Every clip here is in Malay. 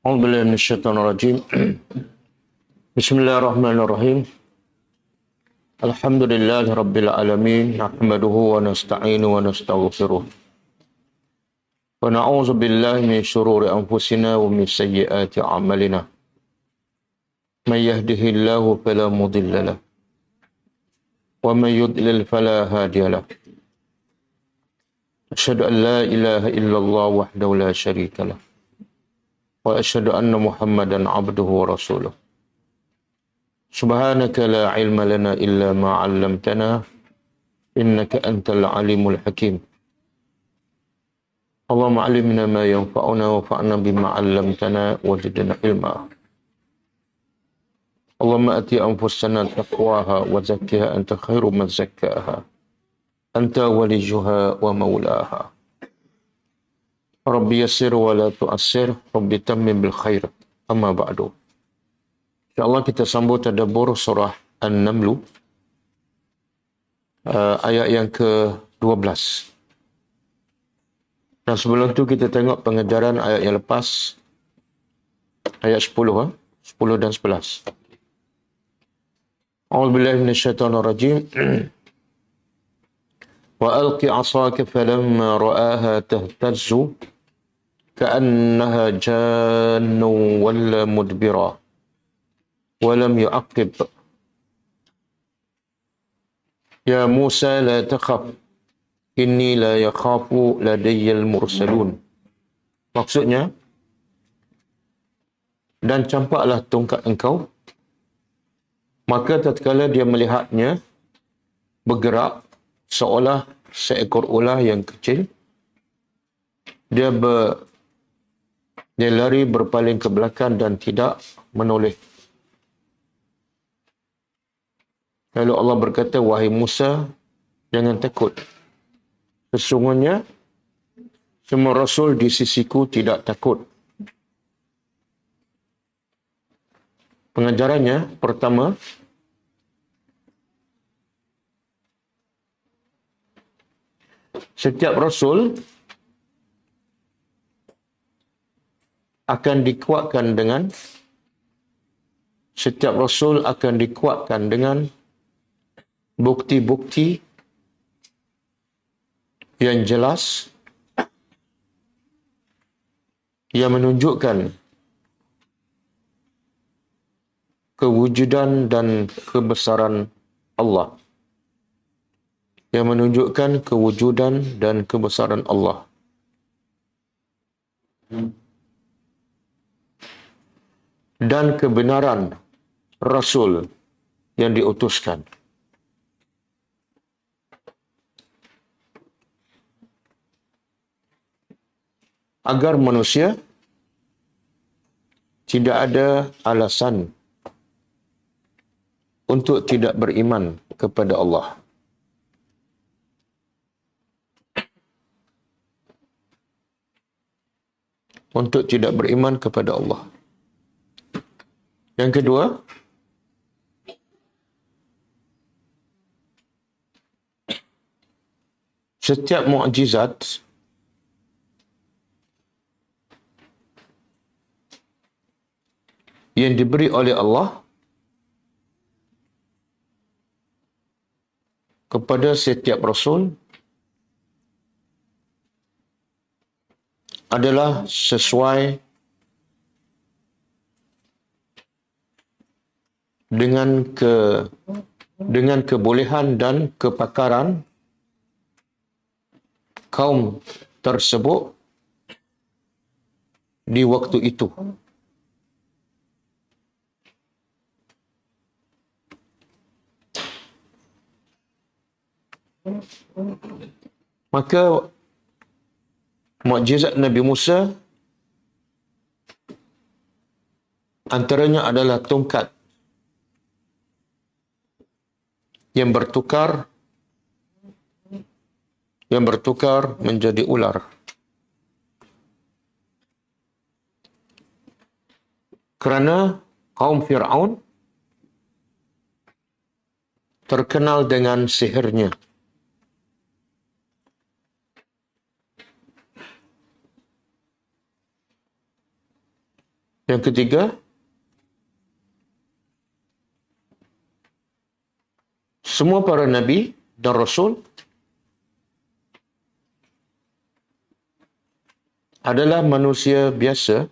أعوذ بالله من الشيطان الرجيم. بسم الله الرحمن الرحيم. الحمد لله رب العالمين، نحمده ونستعينه ونستغفره ونعوذ بالله من شرور أنفسنا ومن سيئات أعمالنا. من يهده الله فلا مضل له ومن يضلل فلا هادي له. أشهد أن لا إله إلا الله وحده لا شريك له وأشهد أن محمدا عبده ورسوله. سبحانك لا علم لنا إلا ما علمتنا إنك أنت العليم الحكيم. اللهم علمنا ما ينفعنا وانفعنا بما علمتنا وزدنا علما. اللهم آت أنفسنا تقواها وزكها أنت خير من زكاها أنت وليها ومولاها. ربي يسر ولا تؤسر ربي تمم بالخير. أما بعد. InsyaAllah kita sambung tadabbur surah An-Naml, ayat yang ke-12. Dan sebelum itu kita tengok pengajaran ayat yang lepas, ayat 10, 10 dan 11. A'udzubillahi minasyaitonirrajim. Wa alqi 'asaka falamma ra'aha tahtazzu ka'annaha jannun walla mudbira ولم يعقب يا موسى لا تخف إني لا يخاف لدي المرسلون. Maksudnya, dan campaklah tongkat engkau. Maka tatkala dia melihatnya bergerak seolah seekor ular yang kecil, dia lari berpaling ke belakang dan tidak menoleh. Lalu Allah berkata, wahai Musa, jangan takut. Sesungguhnya, semua Rasul di sisiku tidak takut. Pengajarannya, pertama, setiap Rasul akan dikuatkan dengan bukti-bukti yang jelas yang menunjukkan kewujudan dan kebesaran Allah. Yang menunjukkan kewujudan dan kebesaran Allah. Dan kebenaran Rasul yang diutuskan. Agar manusia tidak ada alasan untuk tidak beriman kepada Allah. Untuk tidak beriman kepada Allah. Yang kedua, setiap mukjizat yang diberi oleh Allah kepada setiap Rasul adalah sesuai dengan kebolehan dan kepakaran kaum tersebut di waktu itu. Maka mukjizat Nabi Musa antaranya adalah tongkat yang bertukar menjadi ular. Kerana kaum Fir'aun terkenal dengan sihirnya. Yang ketiga, semua para nabi dan rasul adalah manusia biasa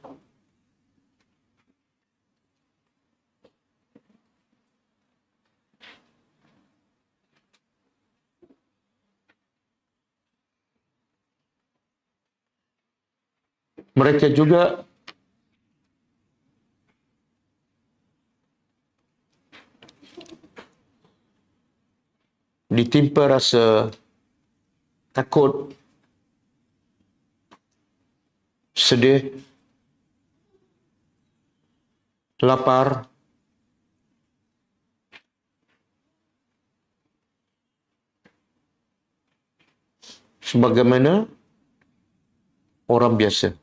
mereka juga ditimpa rasa takut, sedih, lapar, sebagaimana orang biasa.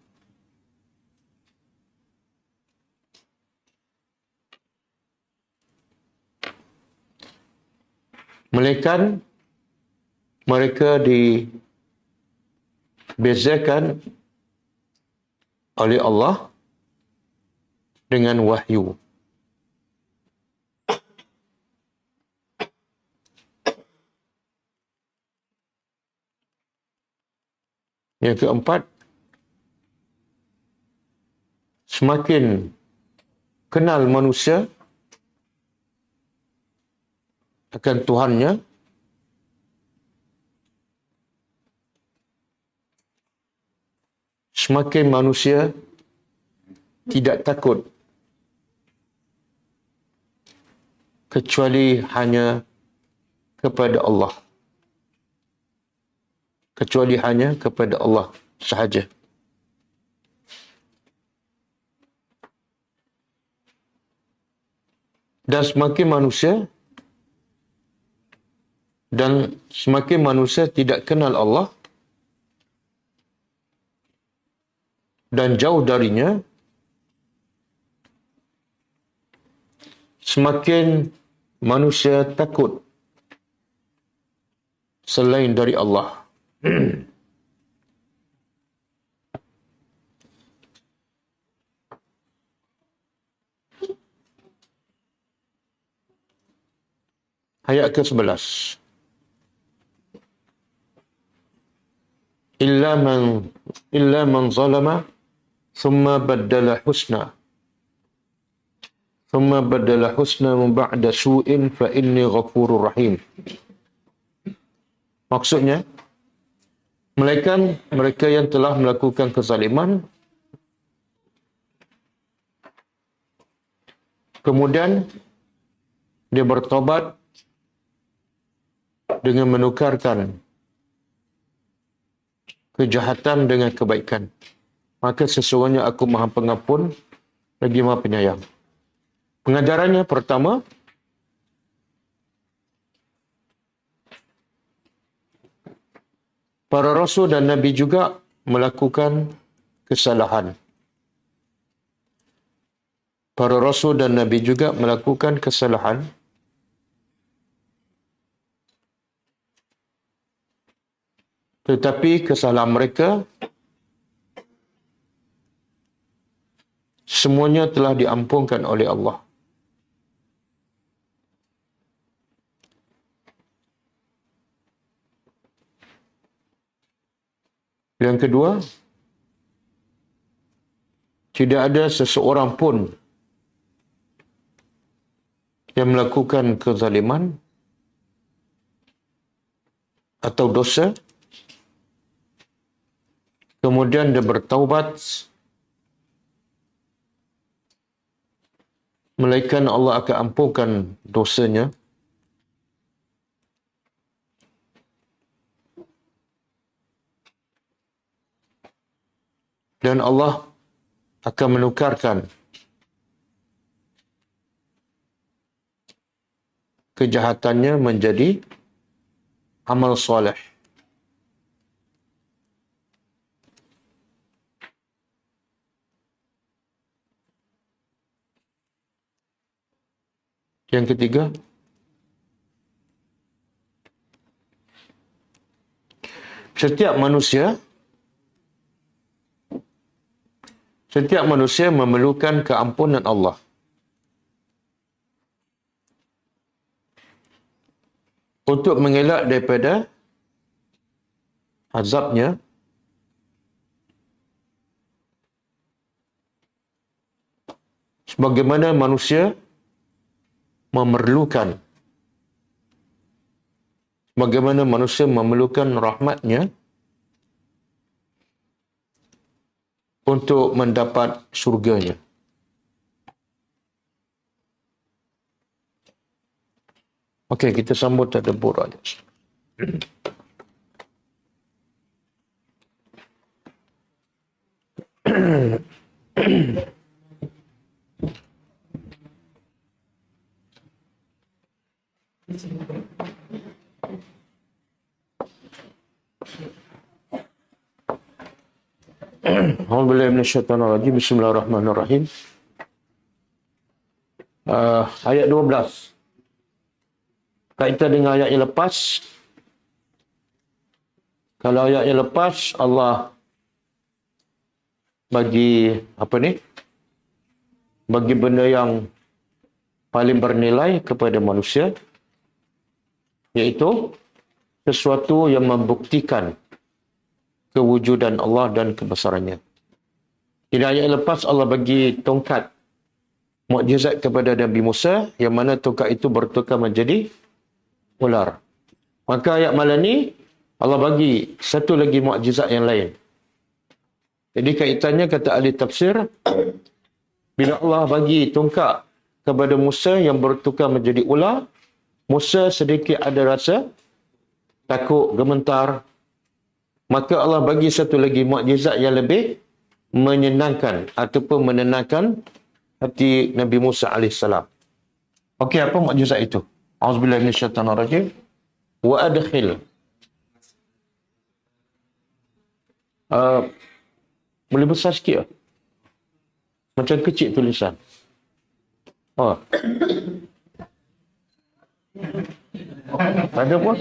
Melainkan mereka dibezakan oleh Allah dengan wahyu. Yang keempat, semakin kenal manusia akan Tuhannya, semakin manusia tidak takut kecuali hanya kepada Allah. Kecuali hanya kepada Allah sahaja. Dan semakin manusia tidak kenal Allah dan jauh darinya, semakin manusia takut selain dari Allah. Ayat ke-11. Illa man zalama thumma baddala husna min ba'da su'in fa inni ghafurur rahim. Maksudnya, melainkan mereka yang telah melakukan kezaliman kemudian dia bertobat dengan menukarkan kejahatan dengan kebaikan, maka sesungguhnya aku Maha Pengampun lagi Maha Penyayang. Pengajarannya pertama, para rasul dan nabi juga melakukan kesalahan. Para rasul dan nabi juga melakukan kesalahan. Tetapi kesalahan mereka semuanya telah diampunkan oleh Allah. Yang kedua, tidak ada seseorang pun yang melakukan kezaliman atau dosa kemudian dia bertaubat, melainkan Allah akan ampunkan dosanya dan Allah akan menukarkan kejahatannya menjadi amal soleh. Yang ketiga, setiap manusia Setiap manusia memerlukan keampunan Allah. Untuk mengelak daripada azabnya, sebagaimana manusia memerlukan rahmatnya untuk mendapat syurganya. Okey, kita sambut tadabbur ayat. A'udzubillahi minasyaitonirrajim. Bismillahirrahmanirrahim. Ayat 12. Kaitan dengan ayat yang lepas. Kalau ayat yang lepas, Allah bagi bagi benda yang paling bernilai kepada manusia, iaitu sesuatu yang membuktikan kewujudan Allah dan kebesarannya. Di ayat yang lepas Allah bagi tongkat mukjizat kepada Nabi Musa, yang mana tongkat itu bertukar menjadi ular. Maka ayat malam ni Allah bagi satu lagi mukjizat yang lain. Jadi kaitannya, kata ahli tafsir, bila Allah bagi tongkat kepada Musa yang bertukar menjadi ular, Musa sedikit ada rasa takut, gemetar. Maka Allah bagi satu lagi mukjizat yang lebih menyenangkan ataupun menenangkan hati Nabi Musa AS. Okey, apa mukjizat itu? Auzubillahi minasyaitonirrajim. Wa adkhil. Boleh besar sikit lah. Macam kecil tulisan. Oh. Ada pun?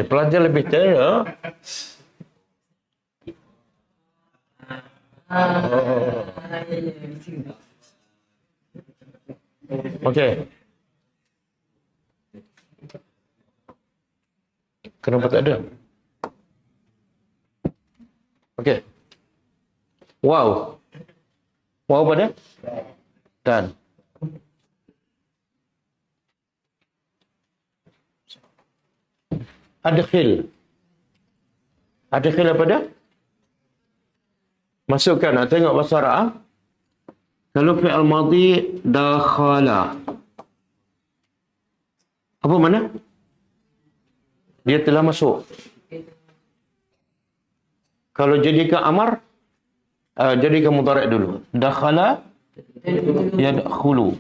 Pelajar lebih tahu. Okey. Kenapa tak ada? Okey. Wow. Wow pada? Dan. Adkhil. Adkhil apa dah? Masukkan. Tengok bahasa Arab. Kalau fi'al madhi, dakhala. Apa mana? Dia telah masuk. Kalau jadikan amar, jadikan mudhari' dulu. Dakhala, yadkhulu.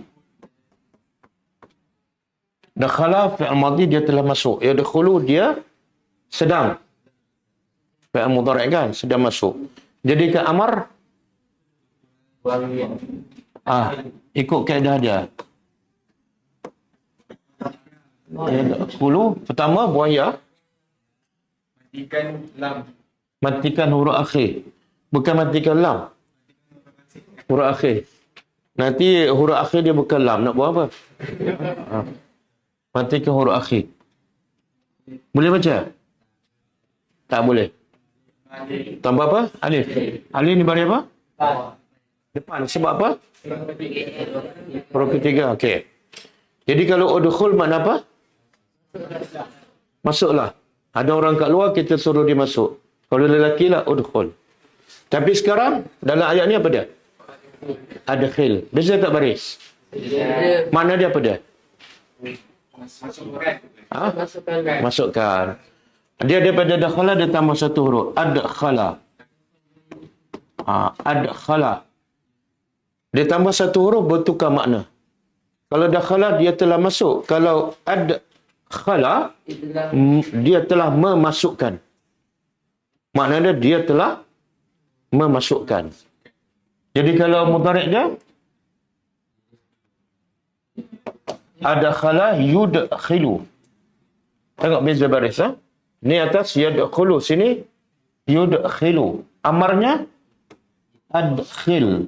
Dakhala fi'al madhi, dia telah masuk. Yadkhulu, dia sedang. Fi'al mudhari' kan? Sedang masuk. Jadikan amar, ikut kaedah dia. Yadkhulu, pertama buang ya. Matikan lam. Matikan huruf akhir. Bukan matikan lam. Huruf akhir. Nanti huruf akhir dia bukan lam. Nak buat apa? Matikan huruf akhir. Boleh baca? Tak boleh. Tambah apa? Alif. Alif ni bagi apa? Depan. Sebab apa? Huruf ketiga. Okey. Jadi kalau udkhul makna apa? Masuklah. Ada orang kat luar, kita suruh dia masuk. Kalau lelaki lah, udkhul. Tapi sekarang, dalam ayat ni apa dia? Adkhil. Beza tak baris? Makna dia apa dia? Masukkan. Dia daripada dakhala, dia tambah satu huruf. Adkhala. Adkhala. Dia tambah satu huruf, bertukar makna. Kalau dakhala, dia telah masuk. Kalau adkhala, dia telah memasukkan. Maknanya dia telah memasukkan. Jadi kalau mudhari' dia, adkhala yudkhilu. Tengok beza baris. Ni atas yadkhulu, sini yudkhilu. Amarnya adkhil.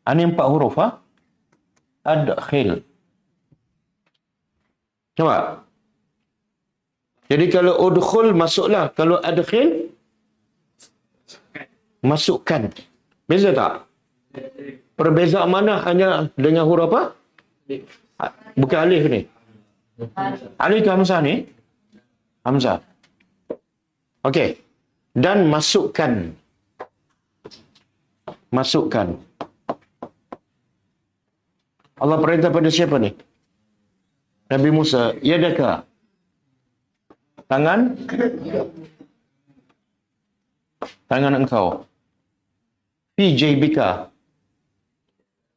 Ini 4 huruf. Adkhil. Coba. Jadi kalau udkhul, masuklah. Kalau adkhil, masukkan. Beza tak? Perbezaan mana hanya dengan huruf apa? Bukan alif ni. Alif ke hamzah ni? Hamzah. Okey. Dan masukkan. Masukkan. Allah perintah pada siapa ni? Nabi Musa. Yadaka. Tangan. Tangan engkau. Fi jaybika.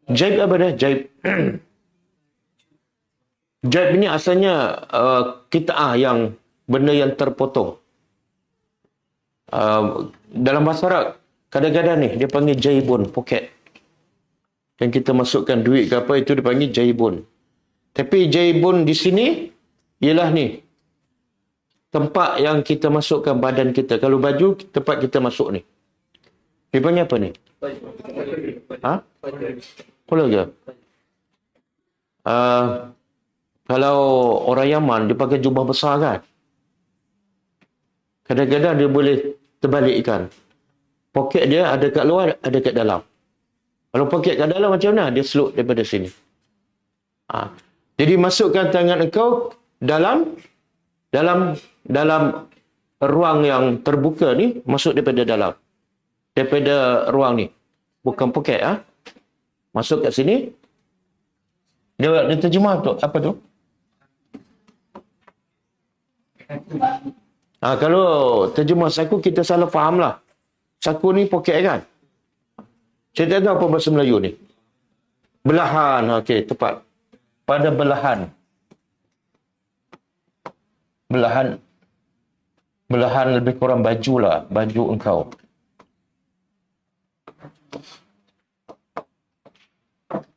Jaib apa dah? Jaib. Jaib ni asalnya kita'ah yang benda yang terpotong. Dalam bahasa Arab, kadang-kadang ni dia panggil jaibun, poket. Yang kita masukkan duit ke apa, itu dipanggil jaibun. Tapi jaibun di sini ialah ni. Tempat yang kita masukkan badan kita. Kalau baju, tempat kita masuk ni. Dia panggil apa ni? Apa lagi? Kalau orang Yaman, dia pakai jubah besar kan? Kadang-kadang dia boleh terbalikkan. Poket dia ada kat luar, ada kat dalam. Kalau poket kat dalam macam mana? Dia seluk daripada sini. Jadi masukkan tangan engkau dalam ruang yang terbuka ni, masuk daripada dalam. Daripada ruang ni. Bukan poket. Masuk kat sini. Dia terjemah tu. Apa tu? Kalau terjemah saku, kita salah faham lah. Saku ni poket kan? Saya tak tahu apa bahasa Melayu ni. Belahan. Okey, tepat. Pada belahan. Belahan lebih kurang baju lah. Baju engkau.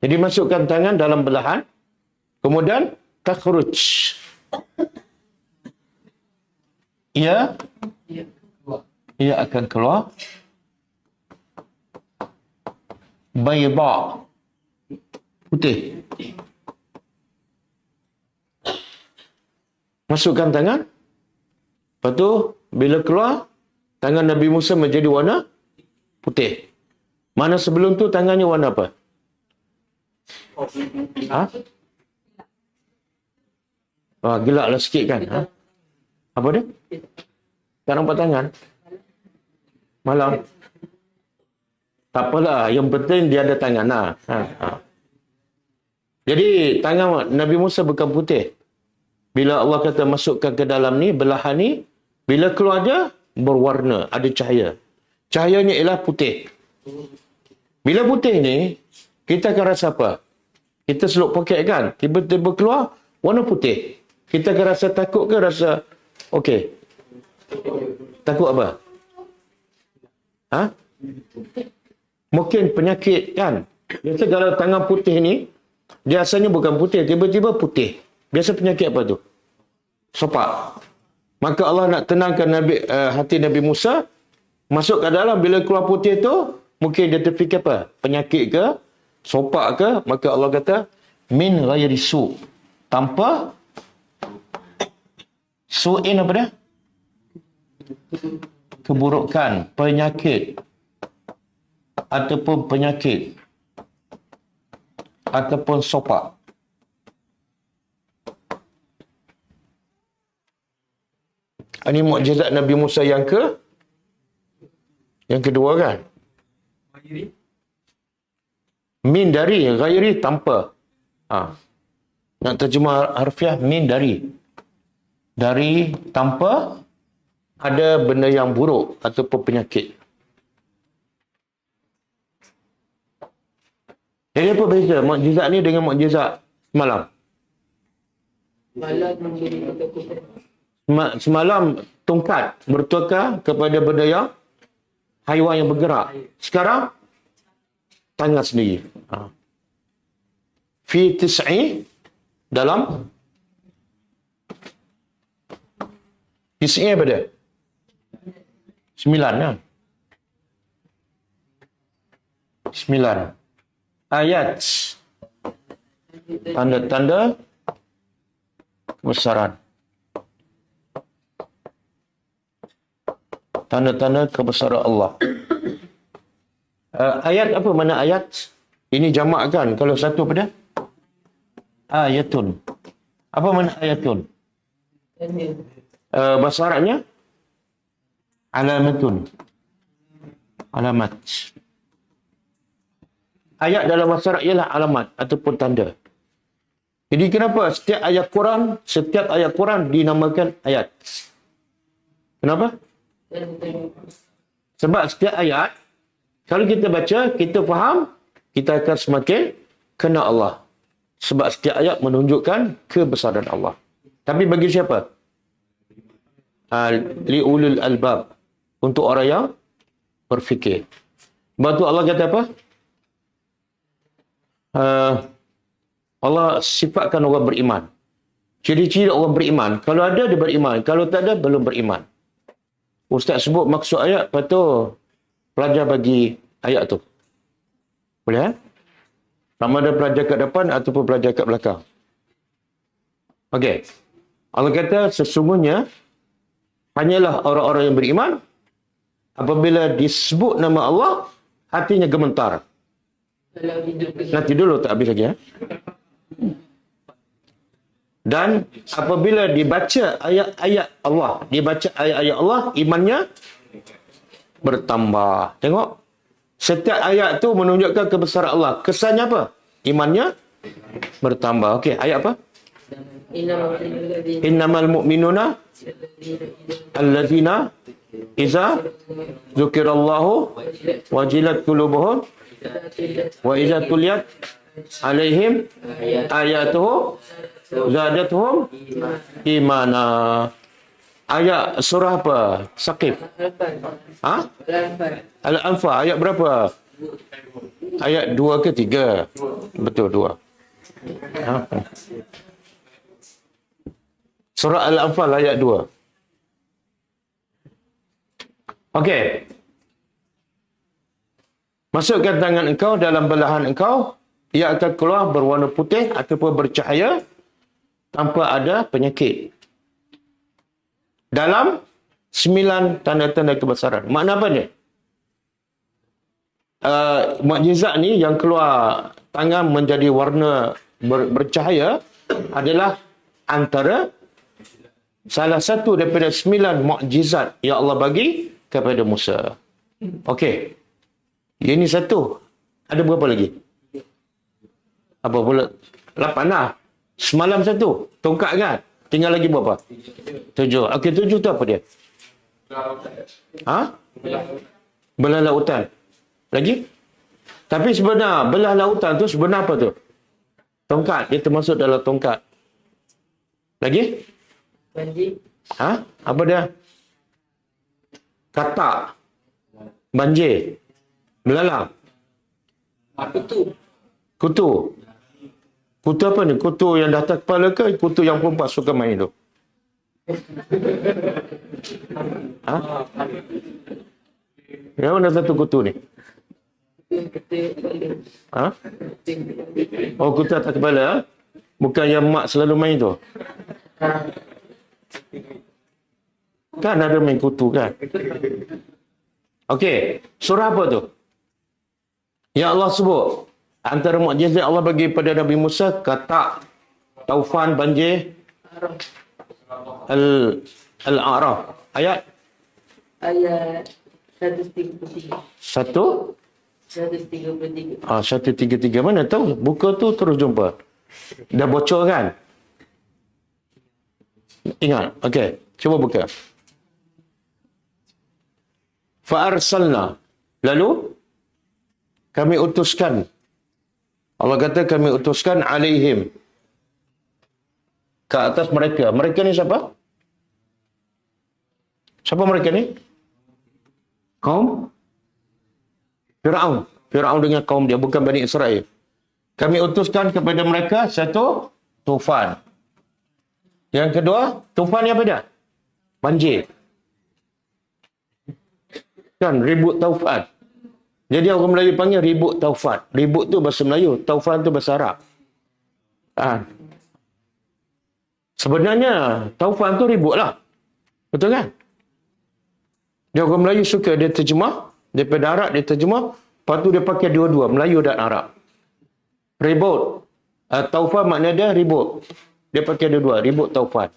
Jadi masukkan tangan dalam belahan. Kemudian takhruj. Ia akan keluar bayda, putih. Masukkan tangan. Lepas tu bila keluar, tangan Nabi Musa menjadi warna putih. Mana sebelum tu tangannya warna apa? Gelaplah sikit kan? Apa dia? Tak nampak tangan? Malam. Tak apalah. Yang penting dia ada tangan. Jadi tangan Nabi Musa bukan putih. Bila Allah kata masukkan ke dalam ni, belahan ni, bila keluar dia, berwarna. Ada cahaya. Cahayanya ialah putih. Bila putih ni, kita akan rasa apa? Kita seluk poket kan? Tiba-tiba keluar, warna putih. Kita akan rasa takut ke rasa okey? Takut apa? Mungkin penyakit kan? Biasa kalau tangan putih ni, dia asalnya bukan putih, tiba-tiba putih. Biasa penyakit apa tu? Sopak. Maka Allah nak tenangkan hati Nabi Musa, masuk ke dalam, bila keluar putih tu, mungkin dia terfikir apa? Penyakit ke? Sopak ke? Maka Allah kata, min ghairi su'. Tanpa su'in apa dia? Keburukan, penyakit. Ataupun penyakit. Ataupun sopak. Ini mukjizat Nabi Musa yang kedua kan? Min dari, ghairi tanpa. Nak terjemah harfiah, min dari. Dari tanpa ada benda yang buruk ataupun penyakit. Jadi apa beza mukjizat ni dengan mukjizat semalam? Semalam tongkat bertukar kepada benda yang haiwan yang bergerak. Sekarang tangan sendiri. Fi tis'i dalam Isinya apa dia? 9 ya. 9 ayat. Tanda-tanda kebesaran. Tanda-tanda kebesaran Allah. Ayat apa? Mana ayat? Ini jamak kan? Kalau satu apa dia? Ayatun. Apa mana ayatun? Bahasa Arabnya? Alamatun. Alamat. Ayat dalam bahasa Arab ialah alamat ataupun tanda. Jadi kenapa setiap ayat Quran dinamakan ayat? Kenapa? Sebab setiap ayat, kalau kita baca, kita faham, kita akan semakin kenal Allah. Sebab setiap ayat menunjukkan kebesaran Allah. Tapi bagi siapa? Li'ulul albab. Untuk orang yang berfikir. Sebab tu Allah kata apa? Allah sifatkan orang beriman. Ciri-ciri orang beriman. Kalau ada, dia beriman. Kalau tak ada, belum beriman. Ustaz sebut maksud ayat, lepas tu pelajar bagi ayat tu. Boleh kan? Sama ada pelajar kat depan ataupun pelajar kat belakang. Okey. Allah kata sesungguhnya hanyalah orang-orang yang beriman apabila disebut nama Allah, hatinya gemetar. Nanti dulu tak habis lagi ya. Dan apabila dibaca ayat-ayat Allah, imannya bertambah. Tengok. Setiap ayat tu menunjukkan kebesaran Allah. Kesannya apa? Imannya bertambah. Okey, ayat apa? Innamal mu'minuna allazina iza dzukirallahu wajilat qulubuhum wa iza tuliyat alaihim ayatuhu zadatuhum imana. Ayat surah apa? Saqif. Al-Anfal. Ayat berapa? Ayat 2 ke 3? Betul, 2. Surah Al-Anfal ayat 2. Okey. Masukkan tangan engkau dalam belahan engkau. Ia akan keluar berwarna putih ataupun bercahaya tanpa ada penyakit. Dalam 9 tanda-tanda kebesaran. Makna apa ni? Mukjizat ni yang keluar tangan menjadi warna bercahaya adalah antara salah satu daripada 9 mukjizat yang Allah bagi kepada Musa. Okey. Ini satu. Ada berapa lagi? Apa pula? 8 lah. Semalam satu. Tongkat kan? Tinggal lagi berapa? 7. Okey, 7 tu apa dia? Belah lautan. Lagi? Tapi sebenar belah lautan tu sebenar apa tu? Tongkat. Dia termasuk dalam tongkat. Lagi? Banjir. Apa dia? Katak. Banjir. Belalang. Kutu. Kutu apa ni? Kutu yang dah atas kepala ke? Kutu yang perempuan suka main tu? Yang mana satu kutu ni? Oh, kutu atas kepala. Bukan yang mak selalu main tu. Kan ada main kutu kan? Okey. Surah apa tu? Ya Allah sebut. Antara mukjizat Allah bagi pada Nabi Musa, katak, taufan, banjir, Al-A'raf. Ayat 133. 133. 133. Mana tahu? Buka tu terus jumpa. Dah bocor kan? Ingat. Okey. Cuba buka. Fa'arsalna. Lalu kami utuskan. Allah kata kami utuskan alaihim. Ke atas mereka. Mereka ni siapa? Siapa mereka ni? Kaum Fir'aun. Fir'aun dengan kaum dia. Bukan Bani Israel. Kami utuskan kepada mereka satu tufan. Yang kedua, tufan ni apa dia? Banjir. Kan, ribut taufan. Jadi orang Melayu panggil ribut taufan. Ribut tu bahasa Melayu, taufan tu bahasa Arab. Sebenarnya taufan tu ribut lah. Betul kan? Dia orang Melayu suka dia terjemah, daripada Arab dia terjemah, lepas tu dia pakai dua-dua, Melayu dan Arab. Ribut. Taufan maknanya dia ribut. Dia pakai dua-dua, ribut taufan.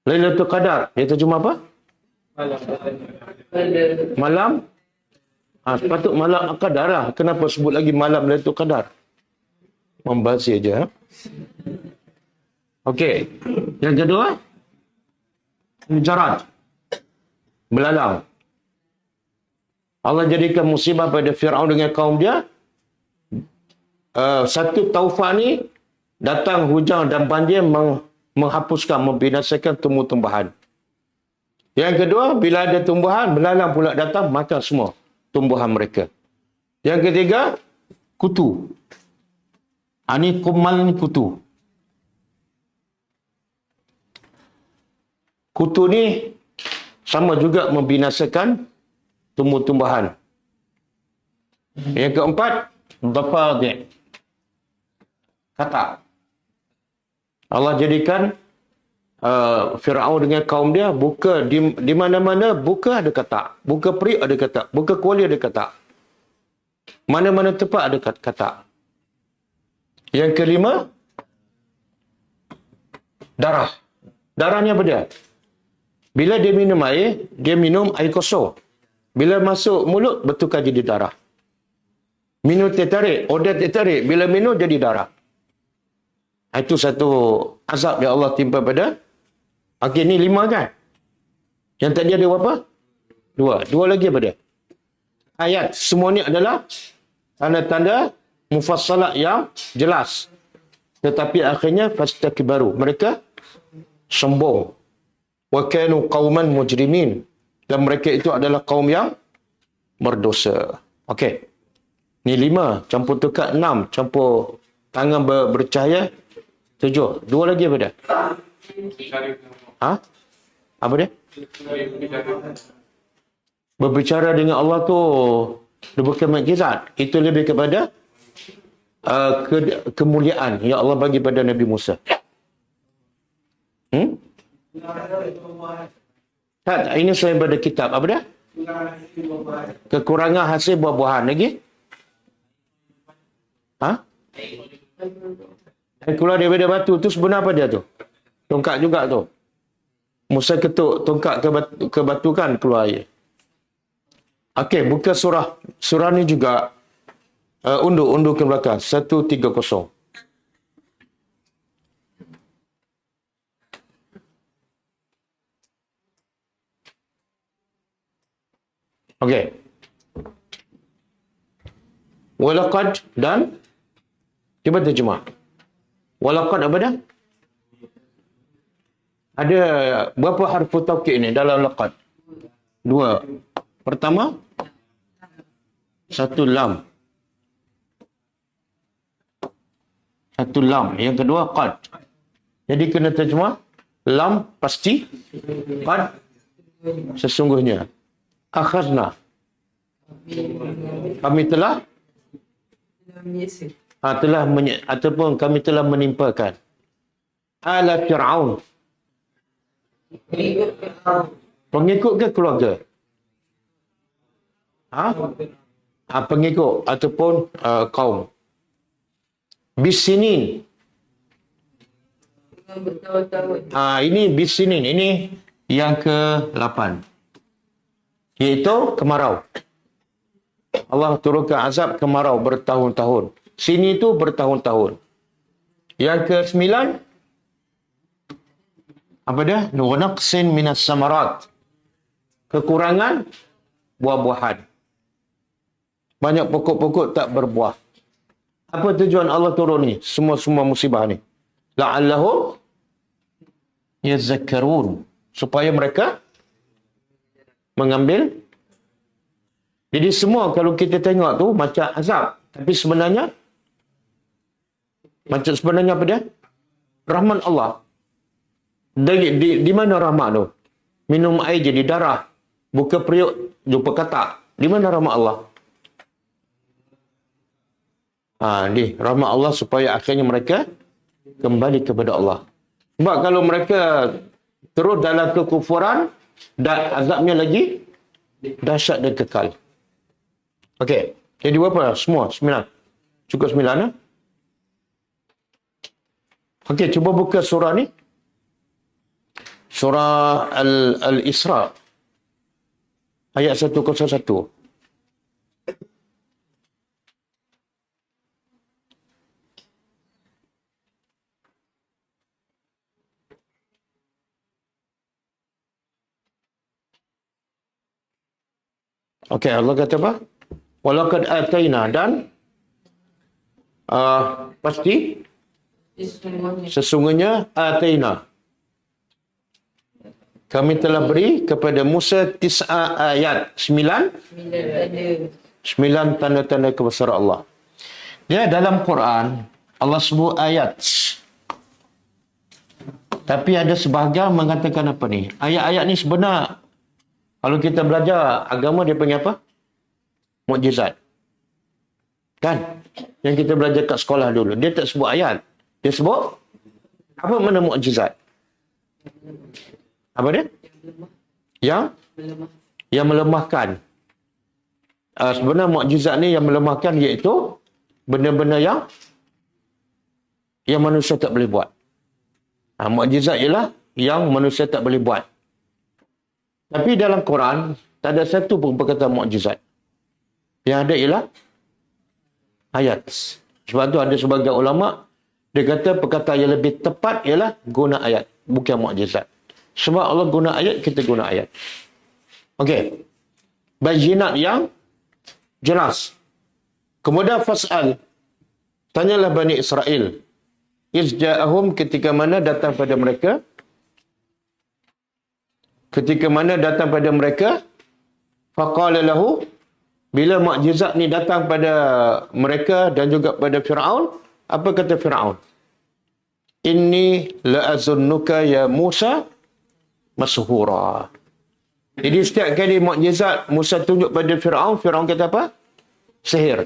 Lailatul Qadar, dia terjemah apa? Malam. Sepatut malam Qadar lah. Kenapa sebut lagi malam Lailatul Qadar? Membazir je. Okey. Yang kedua, Jarad. Belalang. Allah jadikan musibah pada Fir'aun dengan kaum dia. Satu taufan ni datang hujan dan banjir menghapuskan, membinasakan tumbuh-tumbuhan. Yang kedua, bila ada tumbuhan, belalang pula datang makan semua tumbuhan mereka. Yang ketiga, kutu. Ini kumal ni kutu. Kutu ni sama juga membinasakan tumbuh-tumbuhan. Yang keempat, dhafadi'. Katak. Allah jadikan Fir'aun dengan kaum dia buka di mana-mana, buka ada katak. Buka perik ada katak. Buka kuali ada katak. Mana-mana tempat ada katak. Yang kelima, darah. Darahnya apa dia? Bila dia minum air, dia minum air kosong. Bila masuk mulut, bertukar jadi darah. Minum teh tarik, odat teh tarik. Bila minum, jadi darah. Itu satu azab yang Allah timpa pada. Okey, ni 5 kan? Yang tadi ada berapa? 2. 2 lagi apa dia? Ayat. Semua ni adalah tanda-tanda mufassalat yang jelas. Tetapi akhirnya fastakbaru. Mereka sombong. Wa kanu qauman mujrimin. Dan mereka itu adalah kaum yang berdosa. Okey. Ni 5. Campur tukar 6. Campur tangan bercahaya 7. 2 lagi apa dia? Apa dia? Berbicara dengan Allah tu dia bukan mukjizat. Itu lebih kepada kemuliaan yang Allah bagi pada Nabi Musa. Tak, ini selain pada kitab. Apa dia? Kekurangan hasil buah-buahan lagi. Keluar daripada batu tu sebenarnya apa dia tu? Tongkat juga tu. Musa ketuk tongkat ke batu kan keluar air. Okey, buka surah. Surah ni juga undur ke belakang. 130. Okey. Walaqad dan cuba terjemah. Walaqad apa dah? Ada berapa harfu taukid ni dalam laqad? 2. Pertama, 1 lam. 1 lam. Yang kedua, qad. Jadi kena terjemah. Lam pasti. Qad sesungguhnya. Akhazna. Kami telah ataupun kami telah menimpakan ala Fir'aun. Pengikut ke keluarga? Pengikut ataupun kaum. Bisinin. Ini bisinin. Ini yang ke-8. Iaitu kemarau. Allah turunkan azab kemarau bertahun-tahun. Sini tu bertahun-tahun. Yang ke-9, apa dia? Naqsin minas samarat. Kekurangan buah-buahan. Banyak pokok-pokok tak berbuah. Apa tujuan Allah turun ni? Semua musibah ni. La'allahum yazakkarun. Supaya mereka mengambil. Jadi semua kalau kita tengok tu macam azab. Tapi sebenarnya apa dia? Rahman Allah. Di mana rahmat tu? Minum air jadi darah. Buka periuk, jumpa katak. Di mana rahmat Allah? Ni rahmat Allah supaya akhirnya mereka kembali kepada Allah. Sebab kalau mereka terus dalam kekufuran, dan azabnya lagi dahsyat dan kekal. Okey. Jadi berapa? Semua? 9. Cukup 9, ya? Okey, cuba buka surah ni. Surah Al-Isra. Ayat 101. Okey, Allah kata apa? Walaqad ataina, dan pasti sesungguhnya ataina, kami telah beri kepada Musa 9 ayat. 9 tanda-tanda kebesaran Allah. Dia dalam Quran Allah sebut ayat. Tapi ada sebahagian mengatakan apa ni? Ayat-ayat ni sebenar, kalau kita belajar agama dia panggil apa? Mukjizat. Kan? Yang kita belajar kat sekolah dulu. Dia tak sebut ayat. Dia sebut apa mana mukjizat? Apa dia? Yang melemahkan. Sebenarnya mukjizat ni yang melemahkan iaitu benda-benda yang manusia tak boleh buat. Mukjizat ialah yang manusia tak boleh buat. Tapi dalam Quran tak ada satu pun perkataan mukjizat. Yang ada ialah ayat. Sebab tu ada sebagian ulama dia kata perkataan yang lebih tepat ialah guna ayat, bukan mukjizat. Sebab Allah guna ayat, kita guna ayat. Okey. Bayyinat yang jelas. Kemudian fas'al, tanyalah Bani Israel. Izja'ahum, ketika mana datang pada mereka. Ketika mana datang pada mereka. Faqala lahu, bila mukjizat ni datang pada mereka dan juga pada Fir'aun, apa kata Fir'aun? Inni la'azunnuka ya Musa mashura. Jadi setiap kali mukjizat Musa tunjuk pada Fir'aun, Fir'aun kata apa? Sihir.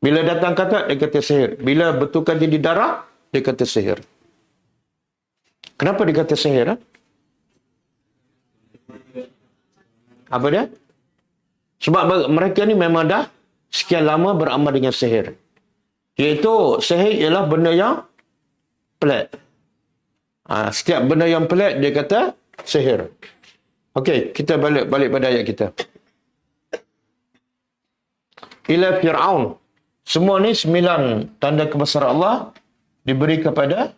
Bila datang kata, dia kata sihir. Bila betulkan jadi darah, dia kata sihir. Kenapa dia kata sihir? Apa dia? Sebab mereka ni memang dah sekian lama beramal dengan sihir. Iaitu sihir ialah benda yang pelik. Setiap benda yang pelik dia kata sihir. Okey, kita balik pada ayat kita. Ila Fir'aun. Semua ni 9 tanda kebesaran Allah diberi kepada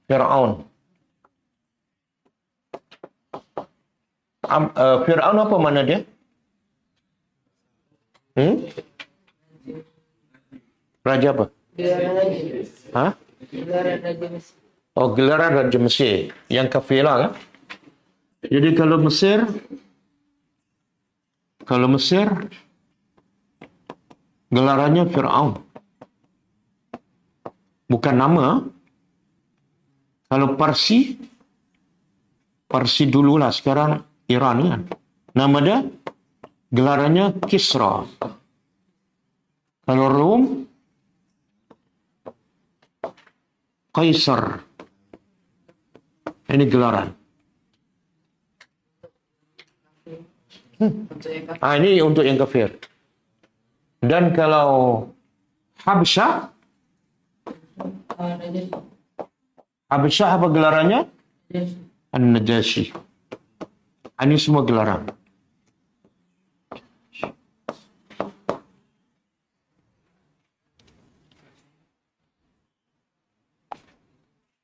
Fir'aun. Fir'aun apa mana dia? Raja apa? Gelaran Raja Mesir. Oh, gelaran Raja Mesir. Yang kafir lah kan? Jadi kalau Mesir, gelarannya Fir'aun. Bukan nama. Kalau Parsi dululah, sekarang Iran kan. Nama dia, gelarannya Kisra. Kalau Rom, Kaisar. Ini gelaran. Ini untuk yang kafir. Dan kalau Habsyah, apa gelarannya? An-Najashi. Ini semua gelaran.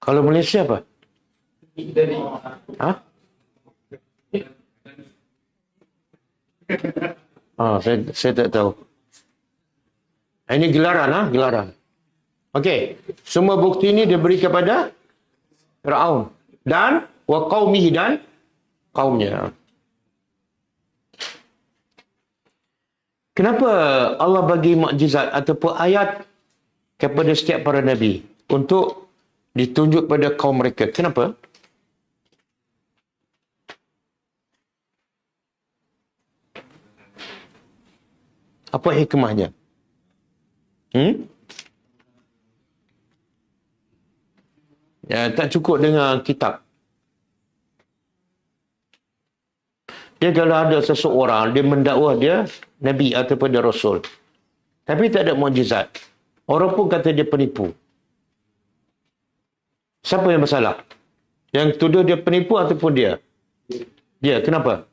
Kalau Malaysia apa? Saya tak tahu. Ini gelaran, gelaran. Okey, semua bukti ini diberi kepada Fir'aun dan wa qaumihi, dan kaumnya. Kenapa Allah bagi mukjizat ataupun ayat kepada setiap para nabi untuk ditunjuk pada kaum mereka? Kenapa? Apa hikmahnya? Ya, tak cukup dengan kitab. Dia kalau ada seseorang, dia mendakwa dia Nabi ataupun dia Rasul. Tapi tak ada mukjizat. Orang pun kata dia penipu. Siapa yang bersalah? Yang tuduh dia penipu ataupun dia? Dia. Kenapa?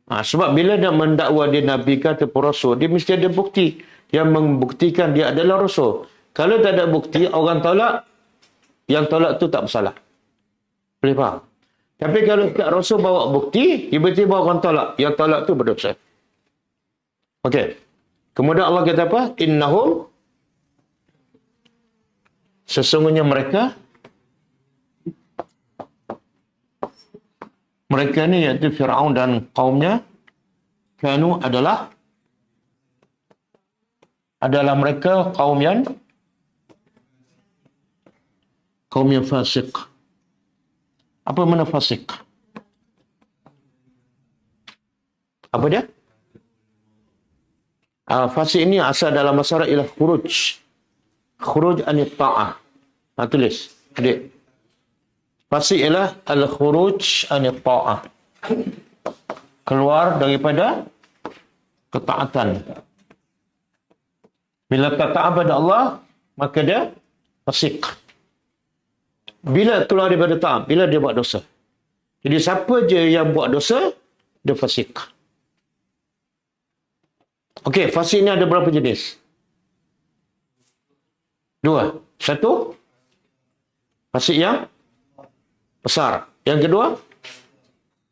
Sebab bila dia mendakwa dia Nabi ke ataupun Rasul, dia mesti ada bukti yang membuktikan dia adalah Rasul. Kalau tak ada bukti, orang tolak, yang tolak tu tak bersalah. Boleh faham? Tapi kalau tak Rasul bawa bukti, tiba-tiba orang tolak. Yang tolak tu berdosa. Okey. Kemudian Allah kata apa? Innahum, sesungguhnya mereka ni iaitu Fir'aun dan kaumnya, kanu adalah mereka kaum yang fasik. Apa makna fasik? Apa dia? Fasik ini asal dalam masyarakat ialah khuruj anit ta'ah. Tulis, adik. Fasik ialah al-khuruj anit ta'ah. Keluar daripada ketaatan. Bila tak taat pada Allah, maka dia fasik. Bila keluar daripada taat, bila dia buat dosa. Jadi siapa je yang buat dosa, dia fasik. Okey, fasik ni ada berapa jenis? 2. 1, fasik yang besar. Yang kedua,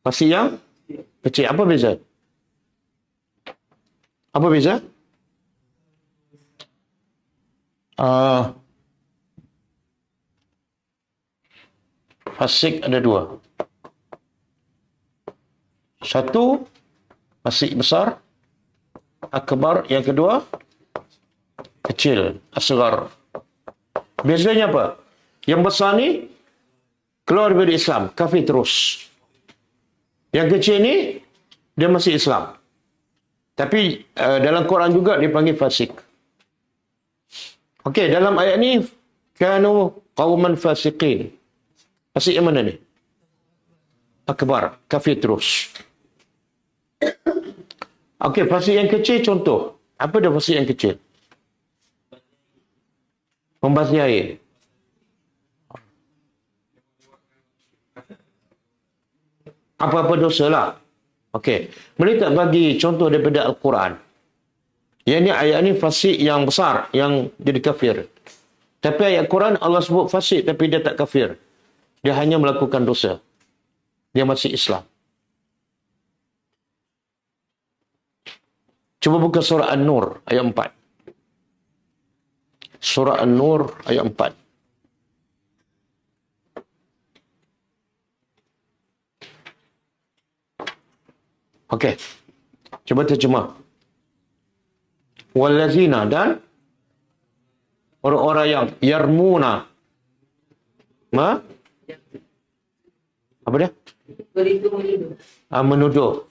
fasik yang kecil. Apa beza? Apa beza? Fasik ada 2. 1, fasik besar, akbar. Yang kedua, kecil, asghar. Bezanya apa? Yang besar ni keluar dari Islam, kafir terus. Yang kecil ni dia masih Islam. Tapi dalam Quran juga dipanggil fasik. Okey, dalam ayat ni kanu qauman fasiqin. Fasik yang mana ni? Akbar, kafir terus. Okey, fasik yang kecil contoh. Apa dia fasik yang kecil? Membasuh air. Apa-apa dosa lah. Okey. Boleh tak bagi contoh daripada Al-Quran? Yang ni ayat ni fasik yang besar, yang jadi kafir. Tapi ayat Quran Allah sebut fasik tapi dia tak kafir. Dia hanya melakukan dosa. Dia masih Islam. Cuba buka surah An-Nur ayat 4. Surah An-Nur ayat 4. Okey. Cuba terjemah. Wallazina, dan orang-orang yang yarmuna. Apa dia? Menuduh.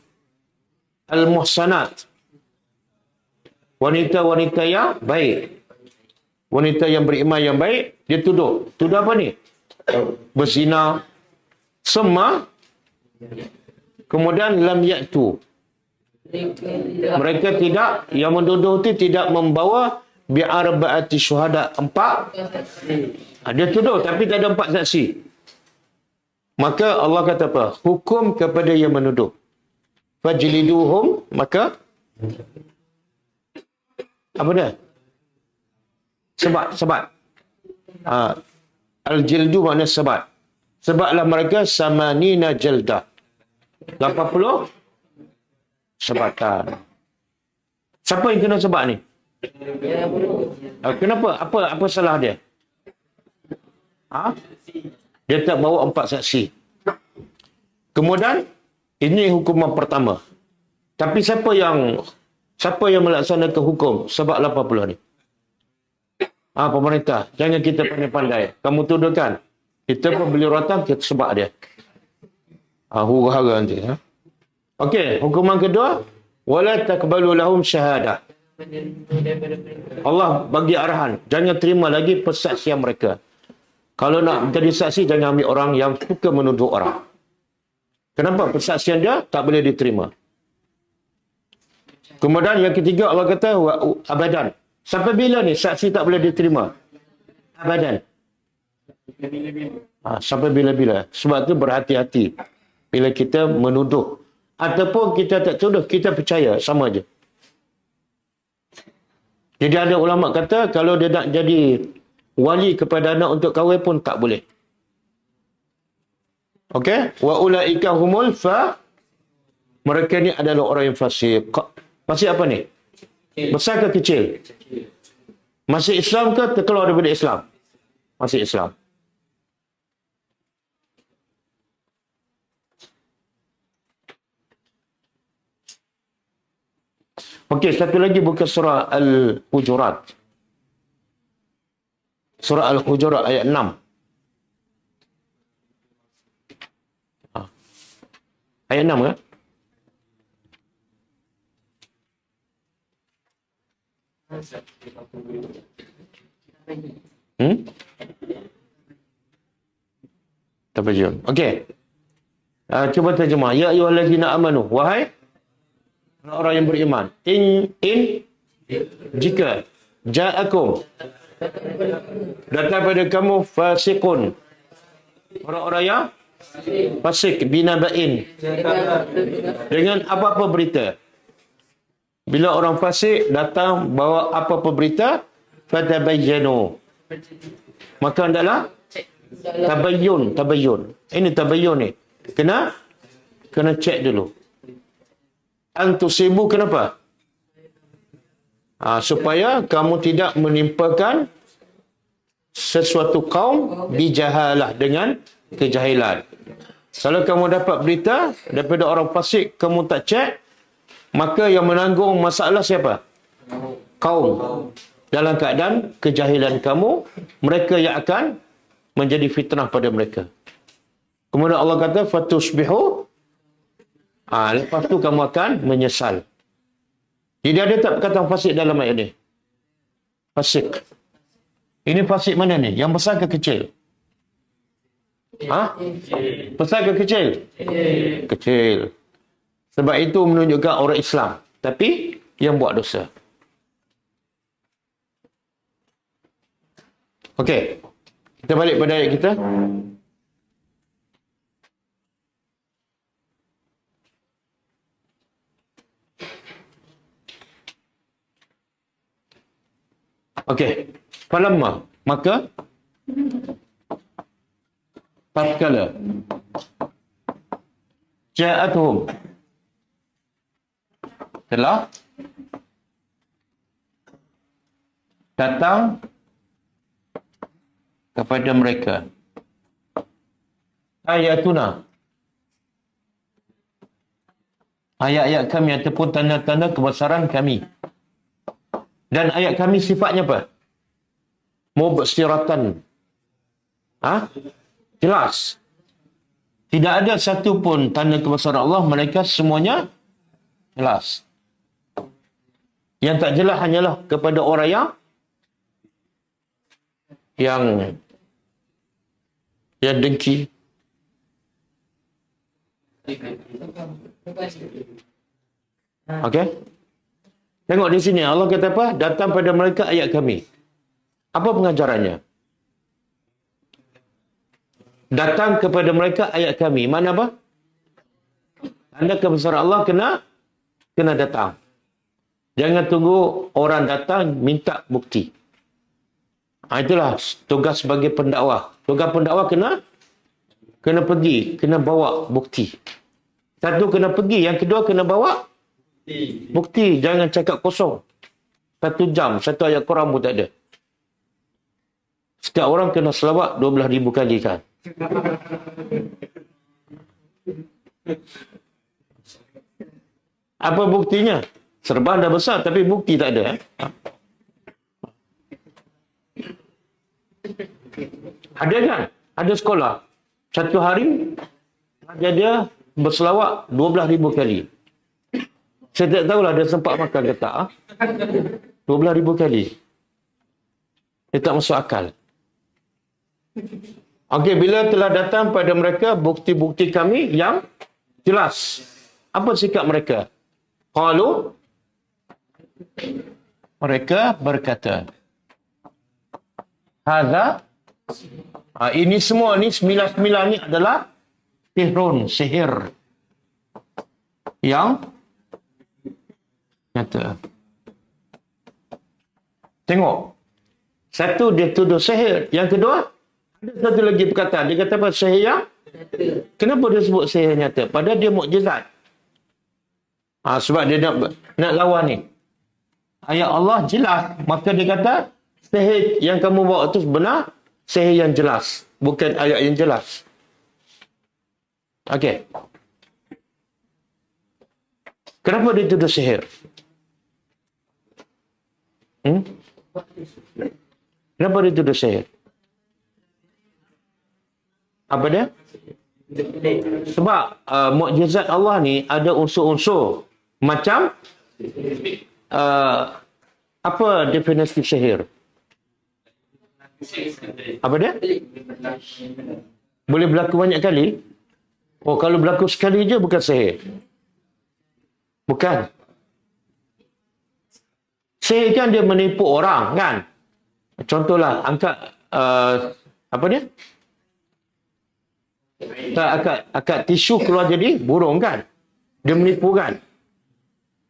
Al-muhsanat. Wanita-wanita yang baik. Wanita yang beriman yang baik, dia tuduh. Tuduh apa ni? Berzina. Semua. Kemudian lam ya'tu. Mereka tidak, yang menduduh itu tidak membawa bi'arba'ati syuhada, 4. Dia tuduh tapi tak ada 4 saksi. Maka Allah kata apa? Hukum kepada yang menuduh. Fajliduhum, maka apa dia? Sebat. Al-jildu makna sebat. Sebatlah mereka samanina jaldah. 80 sebatan. Siapa yang kena sebat ni? Kenapa? Apa salah dia? Dia tak bawa 4 saksi. Kemudian ini hukuman pertama. Tapi siapa yang melaksanakan hukum sebab 80 ni? Pemerintah. Jangan kita pandai-pandai. Kamu tuduhkan. Kita pun beli rotan, kita sebab dia. Huru-hara nanti. Okey, hukuman kedua, wala taqbalu lahum syahadah. Allah bagi arahan, jangan terima lagi persaksian mereka. Kalau nak jadi saksi, jangan ambil orang yang suka menuduh orang. Kenapa? Persaksian dia tak boleh diterima. Kemudian yang ketiga, Allah kata abadan. Sampai bila ni saksi tak boleh diterima? Abadan. Sampai bila-bila. Sebab tu berhati-hati bila kita menuduh. Ataupun kita tak tuduh, kita percaya, sama aja. Jadi ada ulama kata, kalau dia nak jadi wali kepada anak untuk kahwin pun tak boleh. Okey? Wa ulaika humul mereka ni adalah orang yang fasik. Fasik apa ni? Besar ke kecil? Masih Islam ke terkeluar daripada Islam? Masih Islam. Okey, satu lagi buka surah Al-Hujurat. Surah Al-Hujurat ayat 6. Ayat 6 kan? Terjemah. Okey. Cuba terjemah. Ya ayyuhallazina amanu. Wahai orang yang beriman. Jika ja'akum datang pada kamu fasiqun. Orang-orang yang fasik binaba'in. Dengan apa-apa berita. Bila orang fasik datang bawa apa-apa berita, fatabayyanu. Maka hendaklah tabayyun. Ini tabayyun ni. Kena cek dulu. Antusibu kenapa? Supaya kamu tidak menimpakan sesuatu kaum bijahalah, dengan kejahilan. Kalau kamu dapat berita daripada orang fasik, kamu tak cek, maka yang menanggung masalah siapa? Kaum. Dalam keadaan kejahilan kamu, mereka yang akan menjadi fitnah pada mereka. Kemudian Allah kata, fatusbihu. Lepas tu kamu akan menyesal. Jadi ada tak perkataan fasik dalam ayat ni? Fasik. Ini fasik mana ni? Yang besar ke kecil? Besar ke kecil? Kecil. Sebab itu menunjukkan orang Islam. Tapi yang buat dosa. Okey. Kita balik pada ayat kita. Okey. Falamma, maka tatkala ja'atuhum, telah datang kepada mereka ayatuna, ayat-ayat kami ataupun tanda-tanda kebesaran kami. Dan ayat kami sifatnya apa? Mubsiratan. Jelas. Tidak ada satu pun tanda kebesaran Allah, mereka semuanya jelas. Yang tak jelas hanyalah kepada orang yang dengki. Okey? Tengok di sini Allah kata apa? Datang pada mereka ayat kami. Apa pengajarannya? Datang kepada mereka ayat kami. Mana apa? Tanda kebesaran Allah kena datang. Jangan tunggu orang datang minta bukti. Itulah tugas sebagai pendakwah. Tugas pendakwah kena pergi, kena bawa bukti. Satu kena pergi, yang kedua kena bawa bukti. Jangan cakap kosong. 1 jam, 1 ayat Quran pun tak ada. Setiap orang kena selawat 12,000 kali kan. Apa buktinya? Serban dah besar tapi bukti tak ada. Ada kan? Ada sekolah. 1 hari dia berselawat 12,000 kali. Saya tak tahulah dia sempat makan ke tak. 12,000 kali. Dia tak masuk akal. Okey, bila telah datang pada mereka bukti-bukti kami yang jelas. Apa sikap mereka? Qalu, mereka berkata, hadza, ini semua ni, sembilan ni adalah sihir. Yang kata. Tengok. Satu dia tuduh sihir. Yang kedua, ada satu lagi perkataan. Dia kata apa? Sihir yang? Kenapa dia sebut sihir nyata? Padahal dia mukjizat. Sebab dia nak lawan ni. Ayat Allah jelas. Maka dia kata, sihir yang kamu bawa itu sebenar, sihir yang jelas. Bukan ayat yang jelas. Okey. Kenapa dia tuduh sihir? Kenapa dia tuduh sihir? Apa dia? Sebab mukjizat Allah ni ada unsur-unsur macam apa definisi sihir? Apa dia? Boleh berlaku banyak kali? Oh, kalau berlaku sekali je bukan sihir. Bukan. Sihir kan dia menipu orang kan? Contohlah, angkat apa dia? Akak tisu keluar jadi burung kan? Dia menipu kan?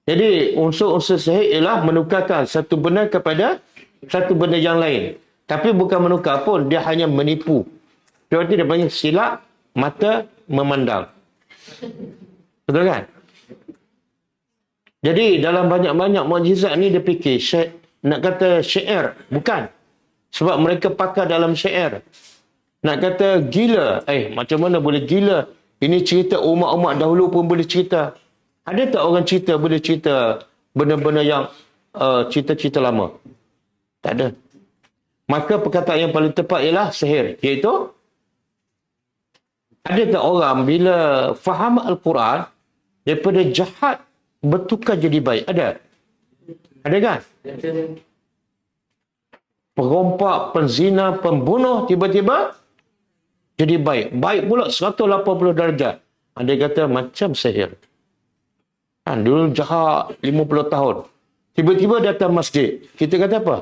Jadi unsur-unsur sihir ialah menukarkan satu benda kepada satu benda yang lain. Tapi bukan menukar pun, dia hanya menipu. Berarti dia panggil silap mata memandang. Betul kan? Jadi dalam banyak-banyak mukjizat ni dia fikir nak kata syair, bukan. Sebab mereka pakar dalam syair. Nak kata gila, macam mana boleh gila? Ini cerita umat-umat dahulu pun boleh cerita. Ada tak orang cerita boleh cerita benda-benda yang cerita-cerita lama? Tak ada. Maka perkataan yang paling tepat ialah sihir. Iaitu, ada tak orang bila faham Al-Quran, daripada jahat bertukar jadi baik? Ada? Ada kan? Perompak, penzina, pembunuh, tiba-tiba jadi baik. Baik pula 180 darjah. Dia kata macam sihir. Kan, dulu jahat 50 tahun. Tiba-tiba datang masjid. Kita kata apa?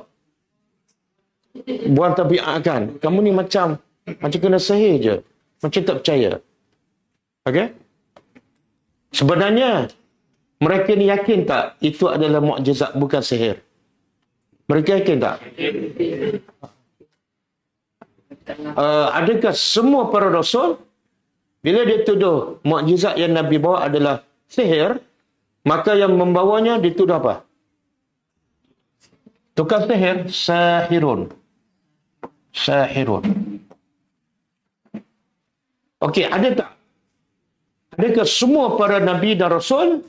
Buang tabiat kan. Kamu ni macam kena sihir je. Macam tak percaya. Okey? Sebenarnya, mereka ni yakin tak itu adalah mukjizat, bukan sihir? Mereka yakin tak? Adakah semua para rasul bila dia tuduh mukjizat yang Nabi bawa adalah sihir, maka yang membawanya dituduh apa? Tukang sihir, sahirun. Okey, ada tak? Adakah semua para Nabi dan Rasul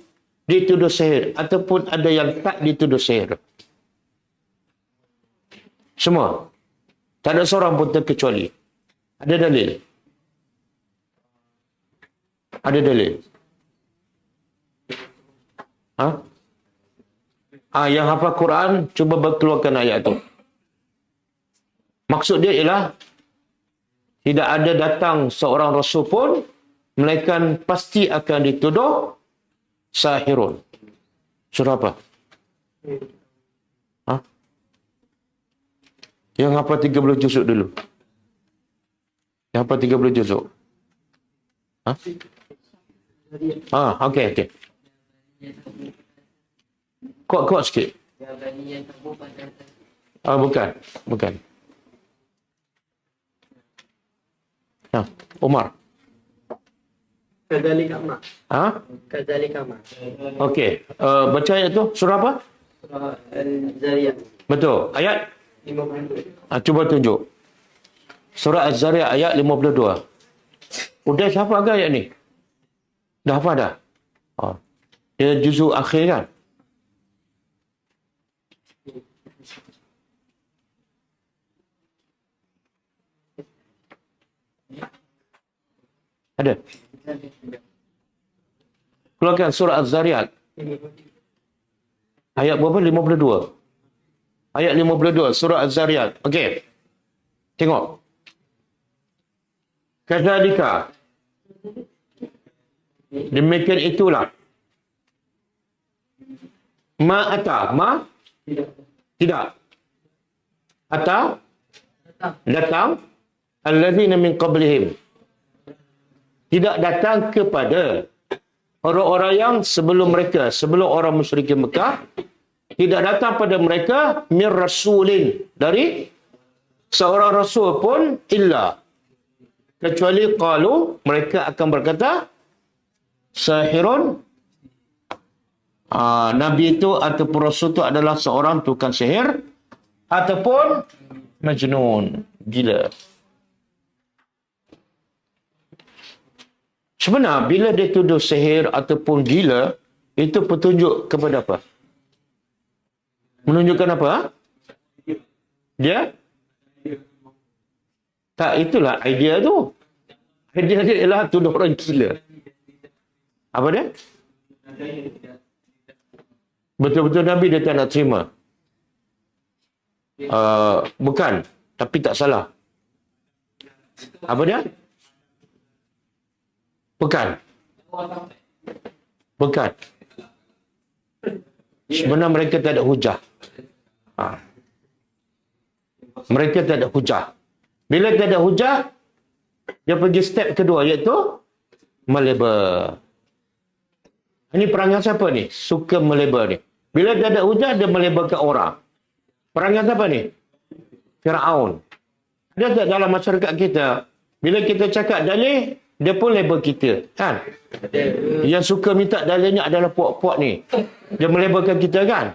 dituduh sihir? Ataupun ada yang tak dituduh sihir? Semua. Tak ada seorang pun terkecuali. Ada dalil? Ada dalil? Yang hafal Quran, cuba berkeluarkan ayat tu. Maksud dia ialah, tidak ada datang seorang Rasul pun, melainkan pasti akan dituduh sahirun. Surah apa? Yang hafal 30 juzuk dulu. Yang hafal 30 juzuk. Okey. Kuat sikit. Bukan. Umar. Kadzalika ma. Kadzalika ma. Okey. Baca ayat tu. Surah apa? Surah Al-Zariyat. Betul. Ayat? 52. Cuba tunjuk. Surah Az-Zariyat ayat 52. Udah hafal ke ayat ni? Dah hafal dah? Dia juzuk akhir kan? Ada? Keluarkan surah Az-Zariyat Ayat berapa? 52. Ayat 52 surah Az-Zariyat. Okey. Tengok. Kadzalika. Demikian itulah. Ma ata. Ma? Tidak. Ata? Datang. Allazina min qablihim. Tidak datang kepada orang-orang yang sebelum mereka, sebelum orang musyrikin Mekah, tidak datang pada mereka mir rasulin, dari seorang rasul pun, illa, kecuali qalu, mereka akan berkata sahirun, nabi itu ataupun rasul itu adalah seorang tukang sihir ataupun majnun, gila. Sebenarnya bila dia tuduh sihir ataupun gila, itu petunjuk kepada apa? Menunjukkan apa? Dia? Tak, itulah idea tu. Idea dia ialah tuduh orang gila. Apa dia? Betul-betul Nabi dia tak nak terima. Bukan, tapi tak salah. Apa dia? Bukan. Bukan. Sebenarnya mereka tak ada hujah. Mereka tak ada hujah. Bila tak ada hujah, dia pergi step kedua, iaitu melabel. Ini perangai siapa ni? Suka melabel ni. Bila tak ada hujah, dia melabelkan orang. Perangai siapa ni? Firaun. Dia tak dalam masyarakat kita. Bila kita cakap dalih, dia pun label kita, kan? Yang suka minta dalilnya adalah puak-puak ni. Dia melabelkan kita, kan?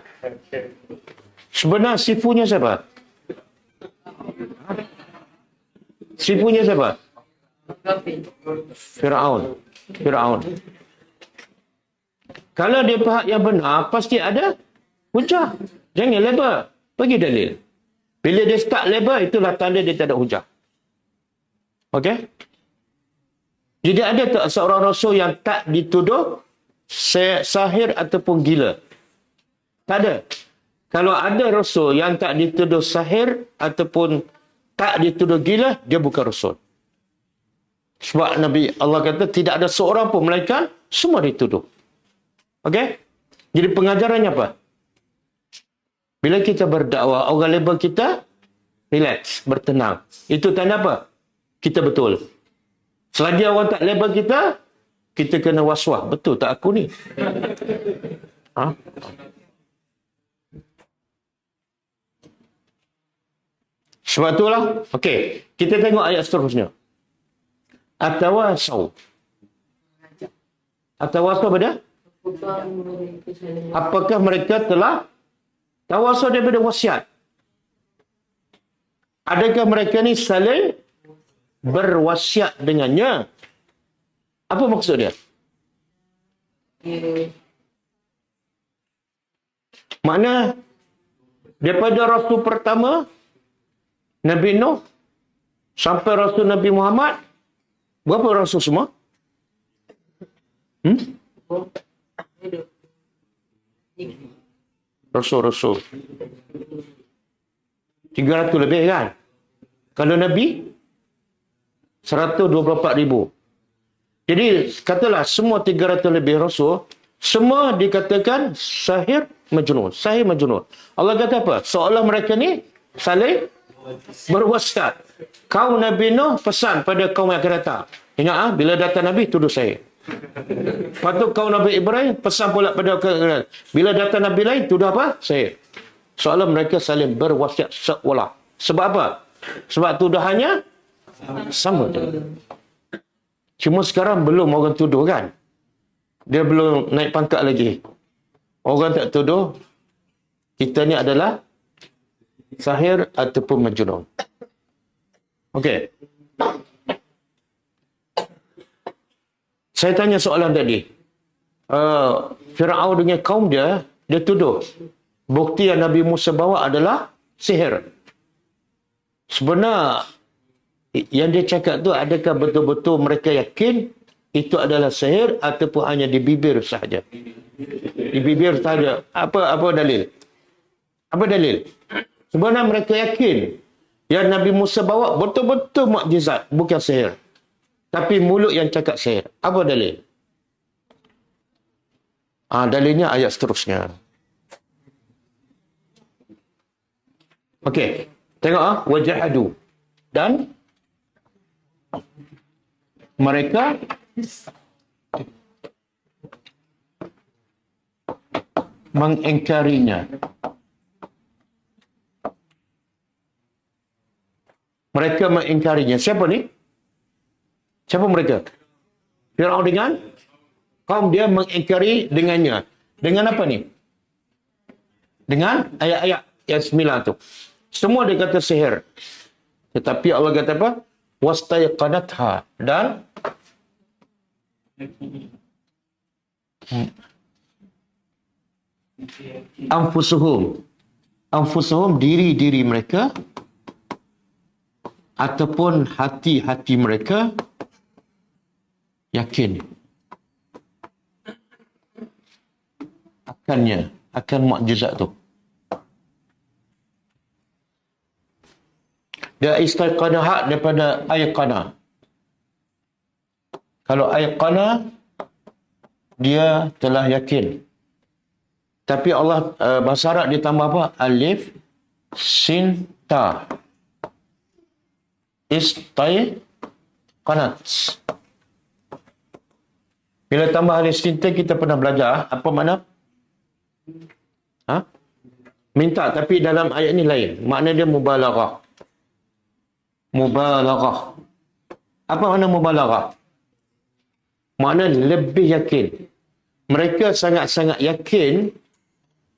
Sebenarnya sifunya siapa? Sifunya siapa? Firaun. Firaun. Kalau dia pihak yang benar, pasti ada hujah. Jangan label. Bagi dalil. Bila dia start label, itulah tanda dia tak ada hujah. Okey? Jadi ada tak seorang rasul yang tak dituduh sahir ataupun gila? Tak ada. Kalau ada rasul yang tak dituduh sahir ataupun tak dituduh gila, dia bukan rasul. Sebab Nabi Allah kata tidak ada seorang pun melainkan semua dituduh. Okey? Jadi pengajarannya apa? Bila kita berdakwah, orang label kita relax, bertenang. Itu tanda apa? Kita betul. Selagi orang tak label kita, kita kena was-was. Betul tak aku ni? Sebab itulah. Okey, kita tengok ayat seterusnya. Atawasau. Atawasau apa dia? Apakah mereka telah tawasau daripada wasiat? Adakah mereka ni saling berwasiat dengannya? Apa maksud dia? Makna daripada Rasul pertama Nabi Nuh sampai Rasul Nabi Muhammad, berapa Rasul semua? Rasul-Rasul 300 lebih, kan? Kalau Nabi 124,000. Jadi katalah semua 300 lebih Rasul, semua dikatakan sahir majnun. Sahir majnun. Allah kata apa? Seolah mereka ni saling berwasiat. Kaum Nabi Nuh pesan pada kaum yang akan datang. Ingat, bila datang Nabi, tuduh sahir. Lepas tu kaum Nabi Ibrahim pesan pula pada kaum, bila datang Nabi lain, tuduh apa? Sahir. Seolah mereka saling berwasiat seolah. Sebab apa? Sebab tuduhannya sama je. Cuma sekarang belum orang tuduh, kan? Dia belum naik pangkat lagi. Orang tak tuduh kita ni adalah sahir ataupun majnun. Okey. Saya tanya soalan tadi. Firaun dengan kaum dia tuduh bukti yang Nabi Musa bawa adalah sihir. Sebenarnya yang dia cakap tu, adakah betul-betul mereka yakin itu adalah sihir ataupun hanya di bibir sahaja? Di bibir sahaja. Apa dalil? Apa dalil? Sebenarnya mereka yakin yang Nabi Musa bawa betul-betul mukjizat, bukan sihir. Tapi mulut yang cakap sihir. Apa dalil? Dalilnya ayat seterusnya. Okey. Tengok wajahadu. Dan mereka mengingkarinya. Mereka mengingkarinya. Siapa ni? Siapa mereka? Firaun dengan kaum dia mengingkari dengannya. Dengan apa ni? Dengan ayat-ayat yang 9 tu. Semua dia kata sihir. Tetapi Allah kata apa? Wastayqanatha. Dan anfusuhum diri-diri mereka ataupun hati-hati mereka yakin akan mukjizat tu. Dia istaiqana hak daripada ayqana. Kalau ayqana dia telah yakin. Tapi Allah bahasa Arab dia tambah apa? Alif sin ta. Istaiqanat. Bila tambah alif sin ta kita pernah belajar apa makna? Minta, tapi dalam ayat ni lain. Makna dia mubalaghah. Mubalaghah. Apa makna mubalaghah? Makna lebih yakin. Mereka sangat-sangat yakin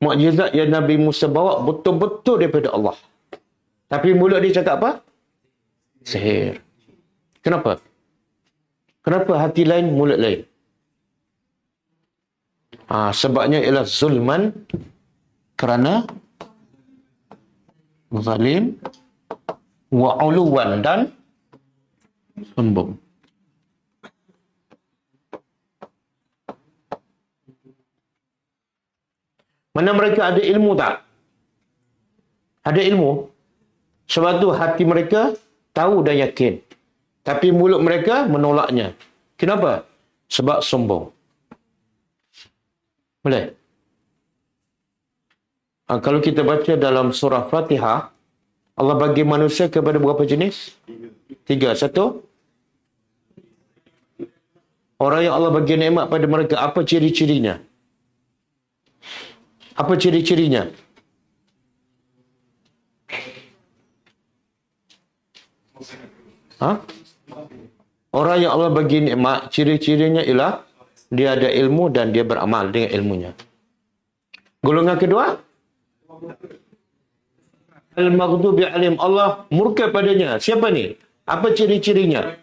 mukjizat yang Nabi Musa bawa betul-betul daripada Allah. Tapi mulut dia cakap apa? Sihir. Kenapa? Kenapa hati lain, mulut lain? Sebabnya ialah zulman, kerana zalim, wa uluwan, dan sombong. Mana mereka ada ilmu tak? Ada ilmu. Sebab tu hati mereka tahu dan yakin. Tapi mulut mereka menolaknya. Kenapa? Sebab sombong. Boleh? Kalau kita baca dalam surah Fatihah, Allah bagi manusia kepada berapa jenis? 3. 1. Orang yang Allah bagi nikmat pada mereka, apa ciri-cirinya? Apa ciri-cirinya? Orang yang Allah bagi nikmat, ciri-cirinya ialah dia ada ilmu dan dia beramal dengan ilmunya. Golongan kedua, al-maghdubi alaihim, Allah murka padanya. Siapa ni? Apa ciri-cirinya?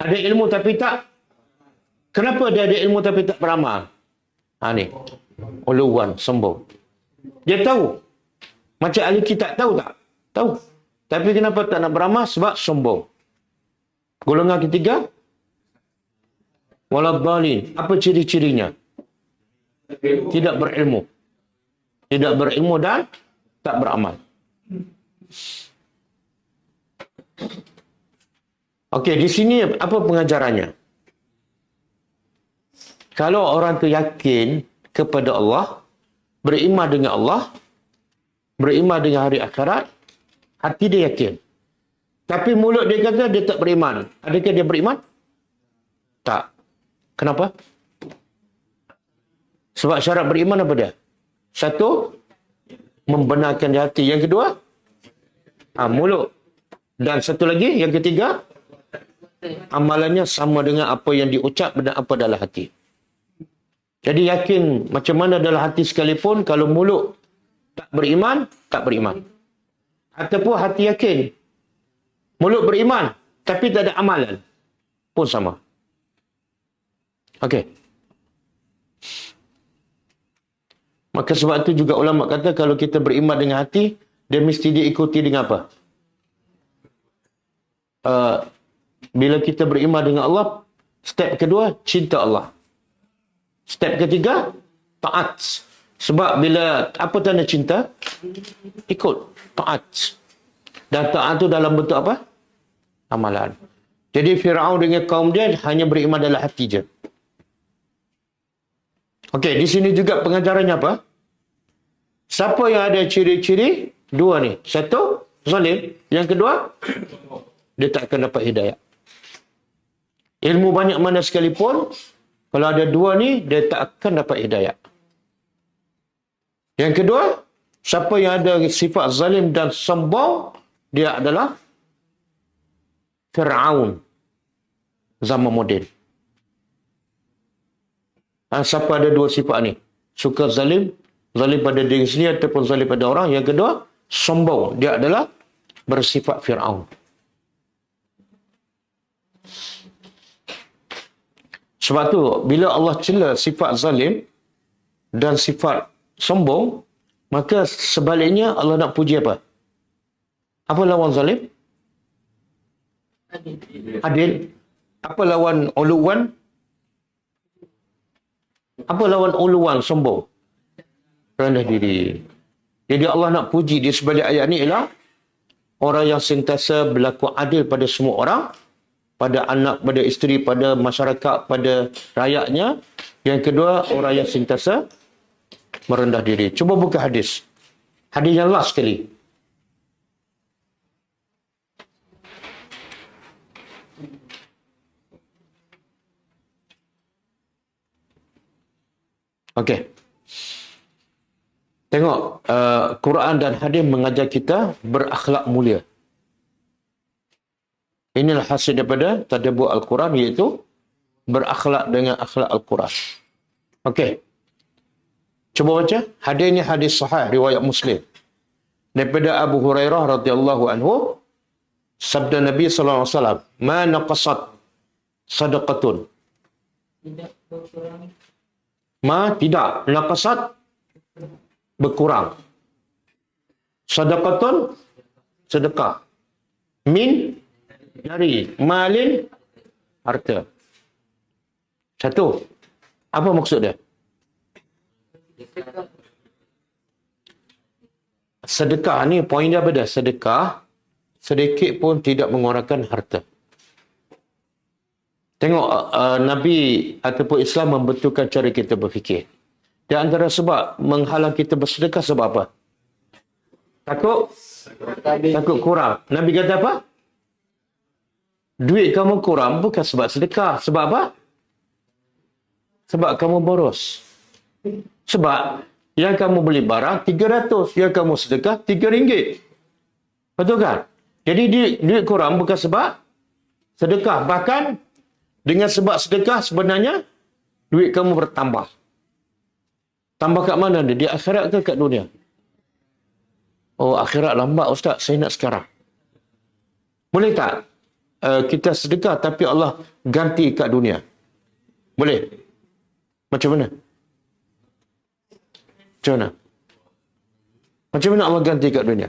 Ada ilmu tapi tak. Kenapa dia ada ilmu tapi tak beramal? Ni. Uluwan, sombong. Dia tahu. Macam ahli kitab tahu tak? Tahu. Tapi kenapa tak nak beramal? Sebab sombong. Golongan ketiga, waladhdallin. Apa ciri-cirinya? Tidak berilmu. Tidak berilmu dan tak beramal. Okey, di sini apa pengajarannya? Kalau orang tu yakin kepada Allah, beriman dengan Allah, beriman dengan hari akhirat, hati dia yakin. Tapi mulut dia kata dia tak beriman. Adakah dia beriman? Tak. Kenapa? Sebab syarat beriman apa dia? 1, membenarkan di hati. Yang kedua, mulut. Dan satu lagi, yang ketiga, amalannya sama dengan apa yang diucap dan apa dalam hati. Jadi yakin macam mana dalam hati sekalipun, kalau mulut tak beriman, tak beriman. Ataupun hati yakin, mulut beriman, tapi tak ada amalan, pun sama. Okey. Maka sebab itu juga ulama kata kalau kita beriman dengan hati, dia mesti diikuti dengan apa? Bila kita beriman dengan Allah, Step kedua, cinta Allah. Step ketiga, taat. Sebab bila apa tanda cinta? Ikut, taat. Dan taat tu dalam bentuk apa? Amalan. Jadi Firaun dengan kaum dia hanya beriman dalam hati je. Okey, di sini juga pengajarannya apa? Siapa yang ada ciri-ciri dua ni? Satu, zalim. Yang kedua, dia tak akan dapat hidayah. Ilmu banyak mana sekalipun, kalau ada dua ni, dia tak akan dapat hidayah. Yang kedua, siapa yang ada sifat zalim dan sombong, dia adalah Firaun zaman moden. Siapa ada dua sifat ni? Suka zalim pada diri sendiri ataupun zalim pada orang. Yang kedua, sombong. Dia adalah bersifat Firaun. Sebab tu, bila Allah cela sifat zalim dan sifat sombong, maka sebaliknya Allah nak puji apa? Apa lawan zalim? Adil. Apa lawan uluwan? Apa lawan uluwan? Sombong. Rendah diri. Jadi Allah nak puji di sebalik ayat ni ialah orang yang sentiasa berlaku adil pada semua orang, pada anak, pada isteri, pada masyarakat, pada rakyatnya. Yang kedua, orang yang sentiasa merendah diri. Cuba buka hadis. Hadis yang last sekali. Okey. Tengok, Quran dan hadis mengajar kita berakhlak mulia. Inilah hasil daripada tadabbur Al-Quran, iaitu berakhlak dengan akhlak Al-Quran. Okey. Cuba baca. Hadis ni hadis sahih riwayat Muslim. Daripada Abu Hurairah radhiyallahu anhu, sabda Nabi sallallahu alaihi wasallam, "Ma naqasat sadaqatun." Tidak naqasat, berkurang. Sadaqatun, sedekah. Min, dari. Malin, harta. Satu. Apa maksud dia? Sedekah ni, poin dia apa dia? Sedekah, sedikit pun tidak mengeluarkan harta. Tengok, Nabi ataupun Islam membetulkan cara kita berfikir. Di antara sebab menghalang kita bersedekah sebab apa? Takut kurang. Nabi kata apa? Duit kamu kurang bukan sebab sedekah. Sebab apa? Sebab kamu boros. Sebab yang kamu beli barang 300, yang kamu sedekah RM3. Betul kan? Jadi duit kurang bukan sebab sedekah. Bahkan dengan sebab sedekah sebenarnya duit kamu bertambah. Tambah kat mana dia? Di akhirat ke kat dunia? Oh, akhirat lambat Ustaz, saya nak sekarang. Boleh tak kita sedekah tapi Allah ganti kat dunia? Boleh? Macam mana? Macam mana? Macam mana Allah ganti kat dunia?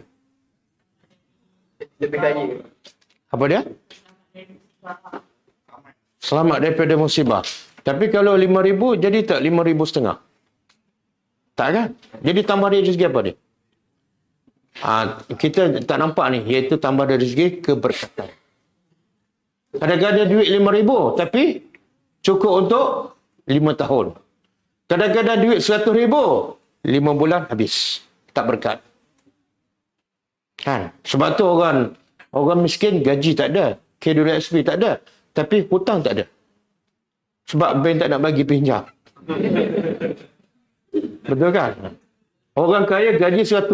Lebih kaya. Apa dia? Selamat daripada musibah. Tapi kalau 5,000, jadi tak 5,500? Tak kan? Jadi tambah dari rezeki apa dia? Kita tak nampak ni, iaitu tambah dari rezeki keberkatan. Kadang-kadang duit 5,000, tapi cukup untuk 5 tahun. Kadang-kadang duit 100,000, 5 bulan habis. Tak berkat. Kan? Sebab tu orang miskin gaji tak ada. KWSP tak ada. Tapi hutang tak ada. Sebab bank tak nak bagi pinjam. Betul kan? Orang kaya gaji 100,000.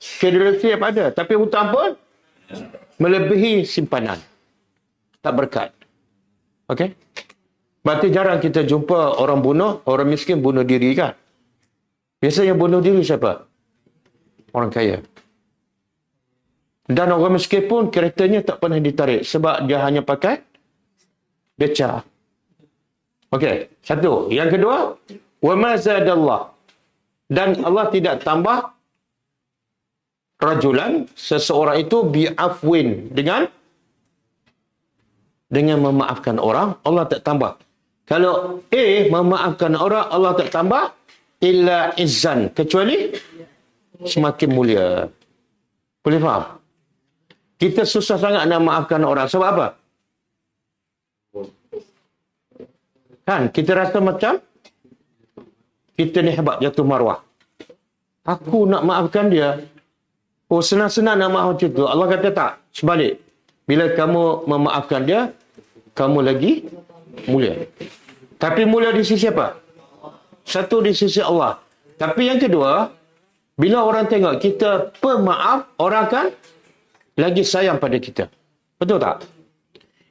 KWSP apa ada. Tapi hutang pun melebihi simpanan. Tak berkat. Okey? Berarti jarang kita jumpa orang miskin bunuh diri kan? Biasanya bunuh diri siapa? Orang kaya. Dan orang miskin pun keretanya tak pernah ditarik. Sebab dia hanya pakai beca. Okey, satu. Yang kedua, wa ma zadallah. Dan Allah tidak tambah rajulan, seseorang itu bi'afwin, dengan dengan memaafkan orang, Allah tak tambah. Kalau A memaafkan orang, Allah tak tambah illa izzan, kecuali semakin mulia. Boleh faham? Kita susah sangat nak maafkan orang. Sebab apa? Kan, kita rasa macam kita ni hebat, jatuh maruah. Aku nak maafkan dia. Oh, senang-senang nak maaf macam tu. Allah kata tak. Sebalik. Bila kamu memaafkan dia, kamu lagi mulia. Tapi mulia di sisi apa? Satu di sisi Allah. Tapi yang kedua, bila orang tengok kita pemaaf, orang akan lagi sayang pada kita. Betul tak?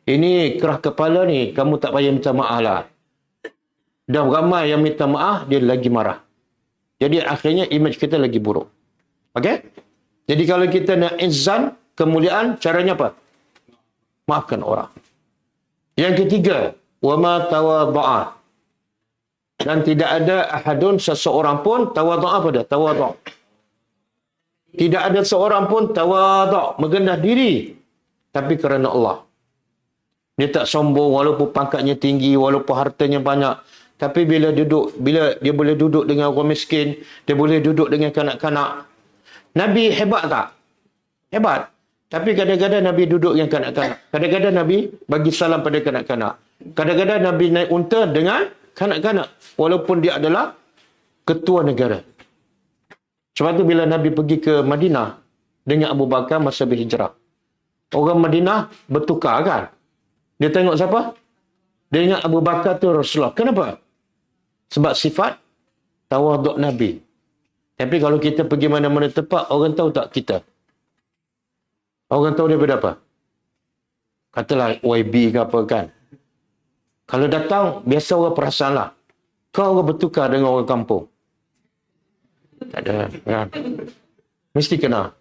Ini kerah kepala ni, kamu tak payah minta maaf lah. Dan ramai yang minta maaf, dia lagi marah. Jadi akhirnya image kita lagi buruk. Okey? Jadi kalau kita nak izzan, kemuliaan, caranya apa? Maafkan orang. Yang ketiga, wama tawadha'a. Dan tidak ada ahadun, seseorang pun tawadha'a pada tawadha'. Tidak ada seorang pun tawadha', merendah diri, tapi kerana Allah. Dia tak sombong walaupun pangkatnya tinggi, walaupun hartanya banyak. Tapi bila dia boleh duduk dengan orang miskin, dia boleh duduk dengan kanak-kanak. Nabi hebat tak? Hebat. Tapi kadang-kadang Nabi duduk dengan kanak-kanak. Kadang-kadang Nabi bagi salam pada kanak-kanak. Kadang-kadang Nabi naik unta dengan kanak-kanak. Walaupun dia adalah ketua negara. Sebab tu bila Nabi pergi ke Madinah dengan Abu Bakar masa berhijrah, orang Madinah bertukar kan? Dia tengok siapa? Dia ingat Abu Bakar tu Rasulullah. Kenapa? Sebab sifat tawaduk Nabi. Tapi kalau kita pergi mana-mana tempat, orang tahu tak kita? Orang tahu daripada apa? Katalah YB ke apa kan? Kalau datang, biasa orang perasan lah. Kau orang bertukar dengan orang kampung. Tak ada. Kan? Mesti kena.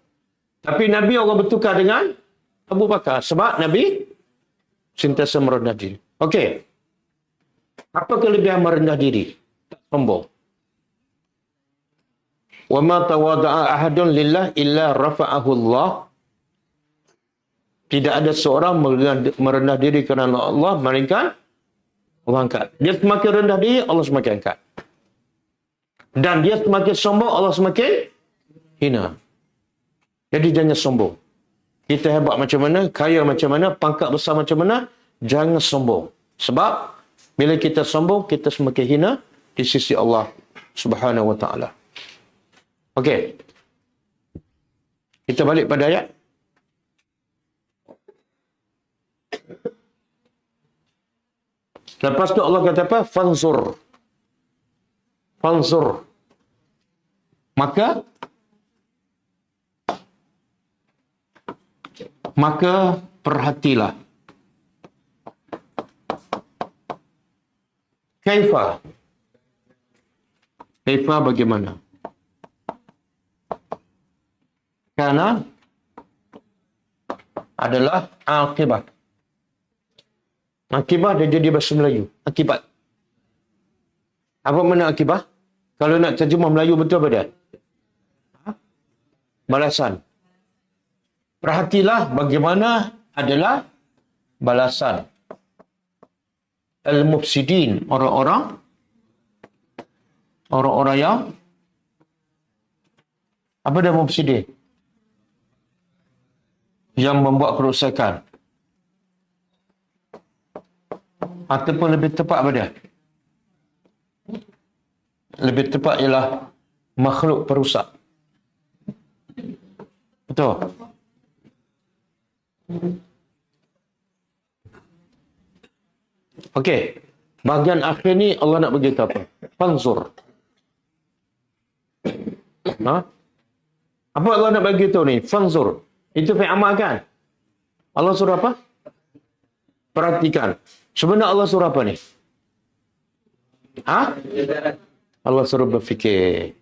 Tapi Nabi orang bertukar dengan Abu Bakar. Sebab Nabi sentiasa merendah diri. Okey. Apa kelebihan merendah diri? Tak sombong. Wa ma tawada'a ahadun lillah illa rafa'ahu Allah. Tidak ada seorang merendah diri kerana Allah, melainkan Allah angkat. Dia semakin rendah diri, Allah semakin angkat. Dan dia semakin sombong, Allah semakin hina. Jadi jangan sombong. Kita hebat macam mana, kaya macam mana, pangkat besar macam mana, jangan sombong. Sebab bila kita sombong, kita semakin hina di sisi Allah Subhanahu wa taala. Okey. Kita balik pada ayat. Lepas tu Allah kata apa? Fanzur. Fanzur. Maka perhatilah. Kaifa? Kaifa bagaimana? Karena adalah akibat. Akibat dia jadi bahasa Melayu. Akibat. Apa makna akibat? Kalau nak terjemah Melayu betul apa dia? Balasan. Perhatilah bagaimana adalah balasan. Al-mufsidin, orang-orang yang apa dia mufsidin? Yang membuat kerosakan. Ataupun lebih tepat apa dia? Lebih tepat ialah makhluk perusak. Betul? Okey. Bahagian akhir ni Allah nak bagi apa? Fanzur. Apa Allah nak bagi tahu ni? Fanzur. Itu fi'il amal kan? Allah suruh apa? Perhatikan. Sebenarnya Allah suruh apa ni? Allah suruh berfikir.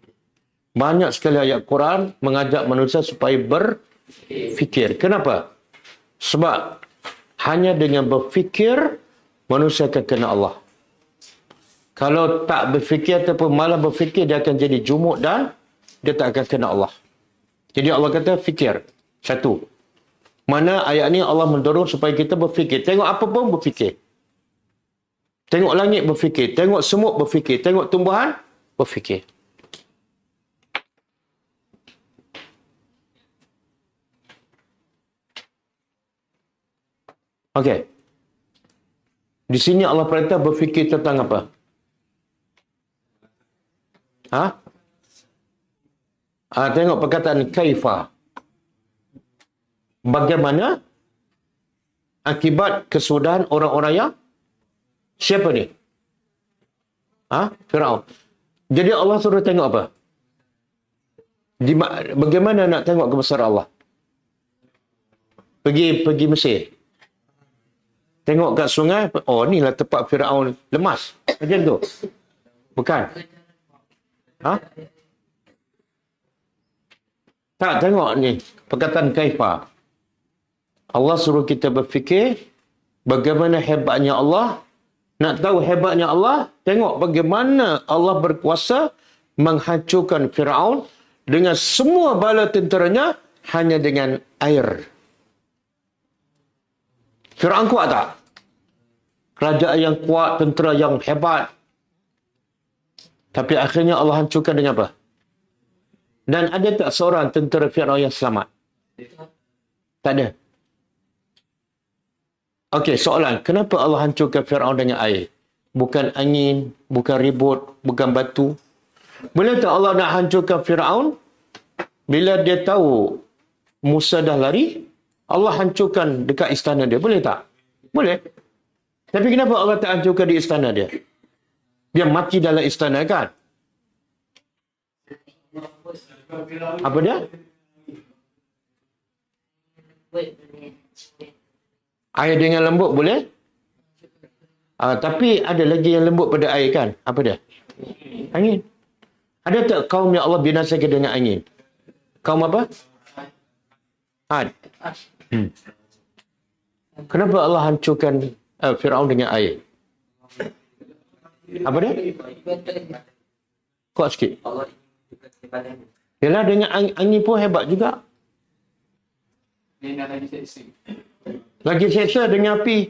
Banyak sekali ayat Quran mengajak manusia supaya berfikir. Kenapa? Sebab hanya dengan berfikir manusia akan kena Allah. Kalau tak berfikir ataupun malah berfikir, dia akan jadi jumuk dan dia tak akan kena Allah. Jadi Allah kata fikir. Satu. Mana ayat ni Allah mendorong supaya kita berfikir. Tengok apa pun berfikir. Tengok langit berfikir. Tengok semut berfikir. Tengok tumbuhan berfikir. Okey. Di sini Allah perintah berfikir tentang apa? Tengok perkataan kaifa. Bagaimana akibat kesudahan orang-orang yang siapa ni? Firaun. Jadi Allah suruh tengok apa? Bagaimana nak tengok kebesaran Allah? Pergi Mesir. Tengok kat sungai, oh inilah tempat Firaun lemas. Macam tu. Bukan. Tak, tengok ni. Perkataan kaifa. Allah suruh kita berfikir bagaimana hebatnya Allah. Nak tahu hebatnya Allah? Tengok bagaimana Allah berkuasa menghancurkan Firaun dengan semua bala tenteranya hanya dengan air. Firaun kuat tak? Kerajaan yang kuat, tentera yang hebat. Tapi akhirnya Allah hancurkan dengan apa? Dan ada tak seorang tentera Firaun yang selamat? Tak ada. Okey, soalan. Kenapa Allah hancurkan Firaun dengan air? Bukan angin, bukan ribut, bukan batu. Boleh tak Allah nak hancurkan Firaun? Bila dia tahu Musa dah lari, Allah hancurkan dekat istana dia. Boleh tak? Boleh. Tapi kenapa Allah tak hancurkan di istana dia? Dia mati dalam istana kan? Apa dia? Air dengan lembut boleh? Tapi ada lagi yang lembut pada air kan? Apa dia? Angin. Ada tak kaum yang Allah binasakan dengan angin? Kaum apa? Ad. Kenapa Allah hancurkan Firaun dengan air? Apa dia? Kuat sikit. Yalah, dengan angin pun hebat juga. Lagi seksa dengan api.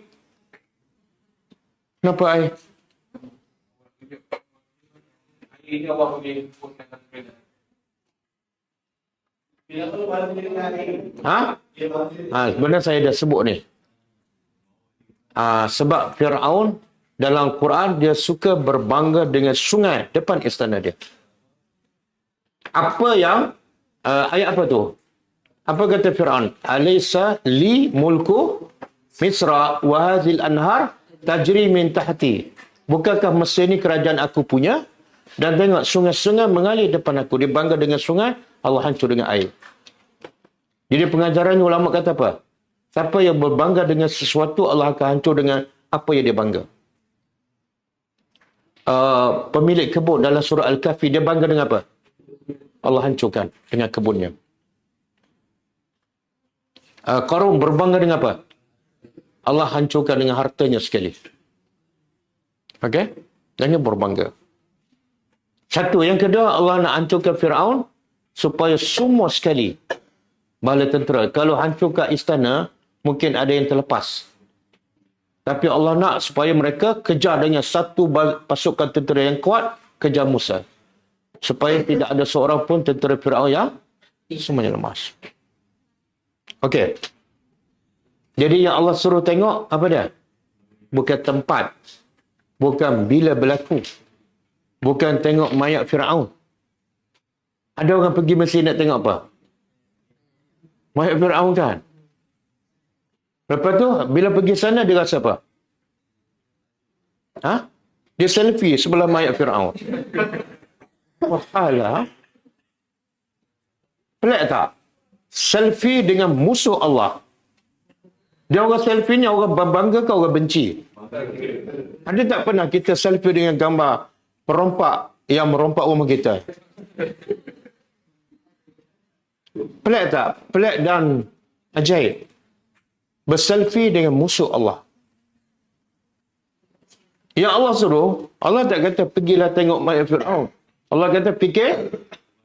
Kenapa air? Sebenarnya saya dah sebut ni. Sebab Firaun dalam Quran dia suka berbangga dengan sungai depan istana dia. Apa yang ayat apa tu? Apa kata Firaun? Alaysa li mulku Misra wa hadhil anhar tajri min tahti. Bukankah Mesir ni kerajaan aku punya? Dan tengok sungai-sungai mengalir depan aku. Dia bangga dengan sungai, Allah hancur dengan air. Jadi pengajarannya ulama kata apa? Siapa yang berbangga dengan sesuatu, Allah akan hancur dengan apa yang dia bangga. Pemilik kebun dalam surah Al-Kahfi, dia bangga dengan apa? Allah hancurkan dengan kebunnya. Qarun berbangga dengan apa? Allah hancurkan dengan hartanya sekali. Okey? Jangan berbangga. Satu. Yang kedua, Allah nak hancurkan Firaun supaya semua sekali bala tentera. Kalau hancurkan istana, mungkin ada yang terlepas. Tapi Allah nak supaya mereka kejar dengan satu pasukan tentera yang kuat, kejar Musa. Supaya tidak ada seorang pun tentera Firaun yang semuanya lemas. Okey. Jadi yang Allah suruh tengok, apa dia? Bukan tempat. Bukan bila berlaku. Bukan tengok mayat Firaun. Ada orang pergi Mesir nak tengok apa? Mayat Firaun kan? Lepas tu, bila pergi sana, dia rasa apa? Dia selfie sebelah mayat Firaun. Wahala. Pelik tak? Selfie dengan musuh Allah. Dia orang selfie ni orang bangga ke orang benci? Ada tak pernah kita selfie dengan gambar perompak yang merompak rumah kita? Pelik tak? Pelik dan ajaib. Berselfie dengan musuh Allah. Yang Allah suruh, Allah tak kata pergilah tengok mayat Firaun. Allah kata fikir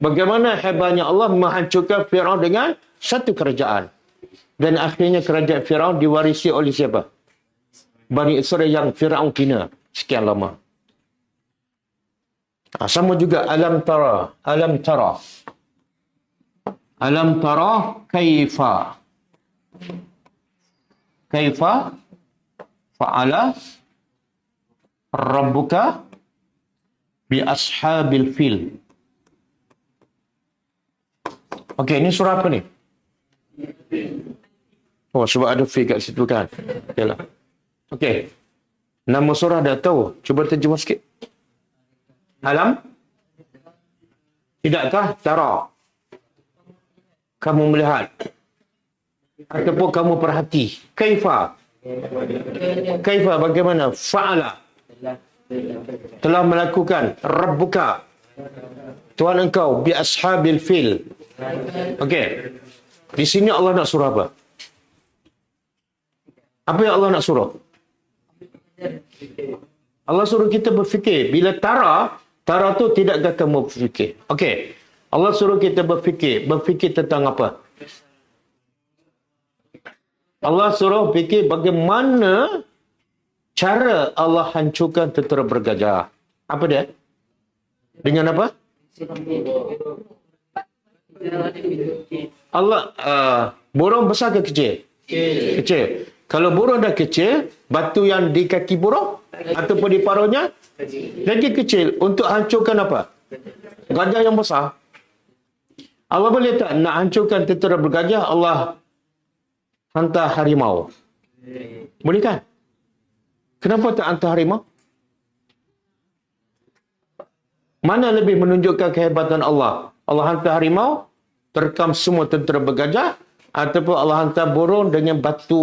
bagaimana hebatnya Allah menghancurkan Firaun dengan satu kerajaan. Dan akhirnya kerajaan Firaun diwarisi oleh siapa? Bani Israel yang Firaun kina sekian lama. Sama juga alam tara. Alam tara kaifa fa'ala rabbuka bi ashabil fil. Okey, ini surah apa ni? Oh, sebab ada fi kat situ kan. Okeylah. Okey. Nama surah dah tahu. Cuba terjemah sikit. Alam? Tidakkah tara? Kamu melihat? Ataupun kamu perhati? Kaifa bagaimana? Fa'ala. Telah melakukan. Rabbuka. Tuhan engkau. Bi ashabil fil. Okey. Di sini Allah nak suruh apa? Apa yang Allah nak suruh? Allah suruh kita berfikir. Bila tara tu tidakkah kamu berfikir? Okey. Allah suruh kita berfikir. Berfikir tentang apa? Allah suruh fikir bagaimana cara Allah hancurkan tentera bergajah. Apa dia? Dengan apa? Allah, burung besar ke kecil? Kecil. Kalau burung dah kecil, batu yang di kaki burung ataupun di paruhnya lagi kecil. Untuk hancurkan apa? Gajah yang besar. Allah boleh tak nak hancurkan tentera bergajah, Allah hantar harimau? Boleh kan? Kenapa tak hantar harimau? Mana lebih menunjukkan kehebatan Allah? Allah hantar harimau, terkam semua tentera bergajah, ataupun Allah hantar burung dengan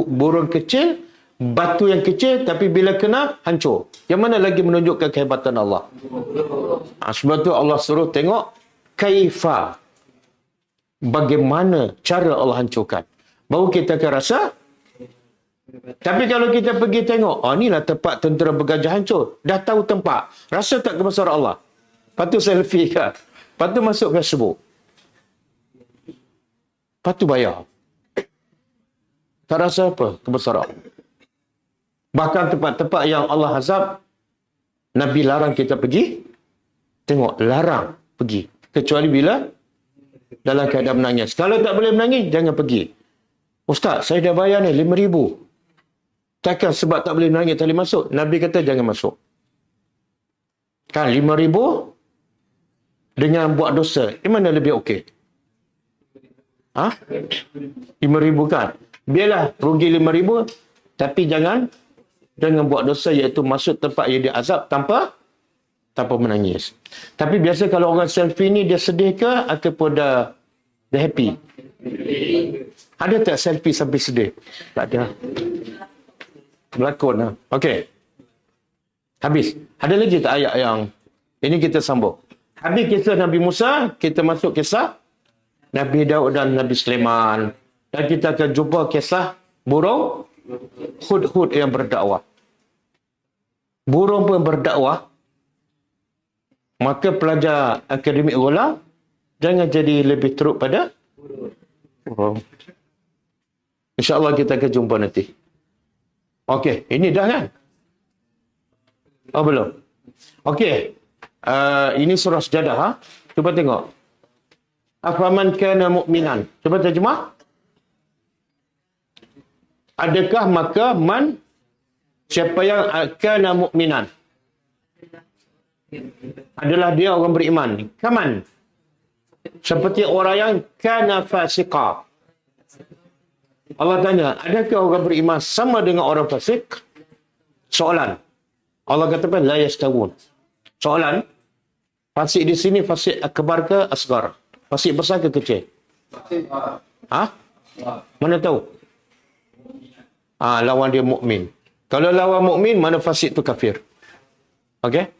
burung kecil, batu yang kecil tapi bila kena hancur. Yang mana lagi menunjukkan kehebatan Allah? Sebab tu Allah suruh tengok kaifa, bagaimana cara Allah hancurkan. Baru kita akan rasa. Tapi kalau kita pergi tengok, inilah tempat tentera bergajah hancur. Dah tahu tempat. Rasa tak kebesaran Allah? Lepas tu selfie kan? Lepas tu masuk Facebook. Lepas tu bayar. Tak rasa apa kebesaran. Bahkan tempat-tempat yang Allah azab, Nabi larang kita pergi. Tengok, larang pergi. Kecuali bila dalam keadaan menangis. Kalau tak boleh menangis, jangan pergi. Ustaz, saya dah bayar ni 5,000. Takkan sebab tak boleh menangis, tak boleh masuk. Nabi kata jangan masuk. Kan 5,000 dengan buat dosa. Mana lebih okey? 5,000 kan? Biarlah rugi 5,000, tapi jangan buat dosa, iaitu masuk tempat yang dia azab tanpa menangis. Tapi biasa kalau orang selfie ni, dia sedih ke ataupun dia happy? Ada tak selfie sampai sedih? Tak ada. Berlakon lah. Okey. Habis. Ada lagi tak ayat yang ini kita sambung? Habis kisah Nabi Musa, kita masuk kisah Nabi Daud dan Nabi Sulaiman. Dan kita akan jumpa kisah burung Hud yang berdakwah. Burung pun berdakwah. Maka pelajar akademik ulang, jangan jadi lebih teruk pada burung. InsyaAllah kita akan jumpa nanti. Okey, ini dah kan? Oh, belum? Okey. Ini surah Sajadah. Cuba tengok. Afaman kana mu'minan. Cuba terjemah. Adakah maka siapa yang kana mu'minan? Adalah dia orang beriman. Kaman. Seperti orang yang kana fasiqa. Allah tanya, adakah orang beriman sama dengan orang fasik? Soalan. Allah katakan, la yastawun. Soalan, fasik di sini fasik akbar ke asgar? Fasik besar ke kecil? Mana tahu? Lawan dia mukmin. Kalau lawan mukmin, mana fasik tu kafir. Okey?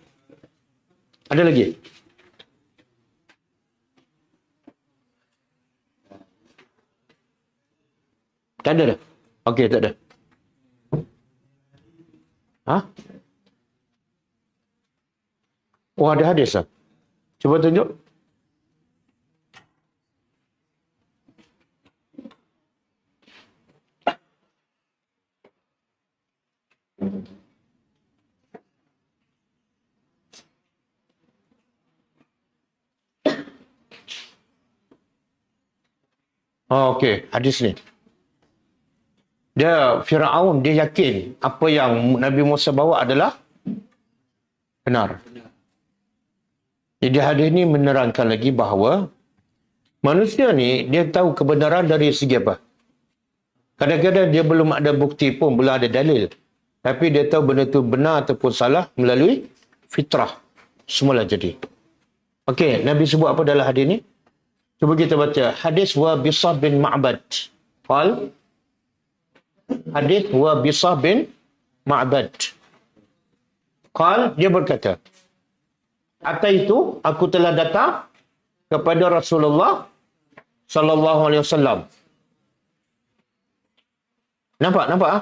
Ada lagi? Tak ada dah? Okey, tak ada. Oh, ada hadis lah. Cuba tunjuk. Oh, okey, hadis ni. Dia Firaun dia yakin apa yang Nabi Musa bawa adalah benar. Jadi hadis ni menerangkan lagi bahawa manusia ni dia tahu kebenaran dari segi apa? Kadang-kadang dia belum ada bukti pun, belum ada dalil. Tapi dia tahu benda tu benar ataupun salah melalui fitrah. Semula jadi. Okey, Nabi sebut apa dalam hadis ni? Cuba kita baca. Hadis Wabisah bin Ma'bad. Qal. Hadis Wabisah bin Ma'bad. Qal, dia berkata, Ataitu, aku telah datang kepada Rasulullah sallallahu alaihi wasallam. Nampak ah?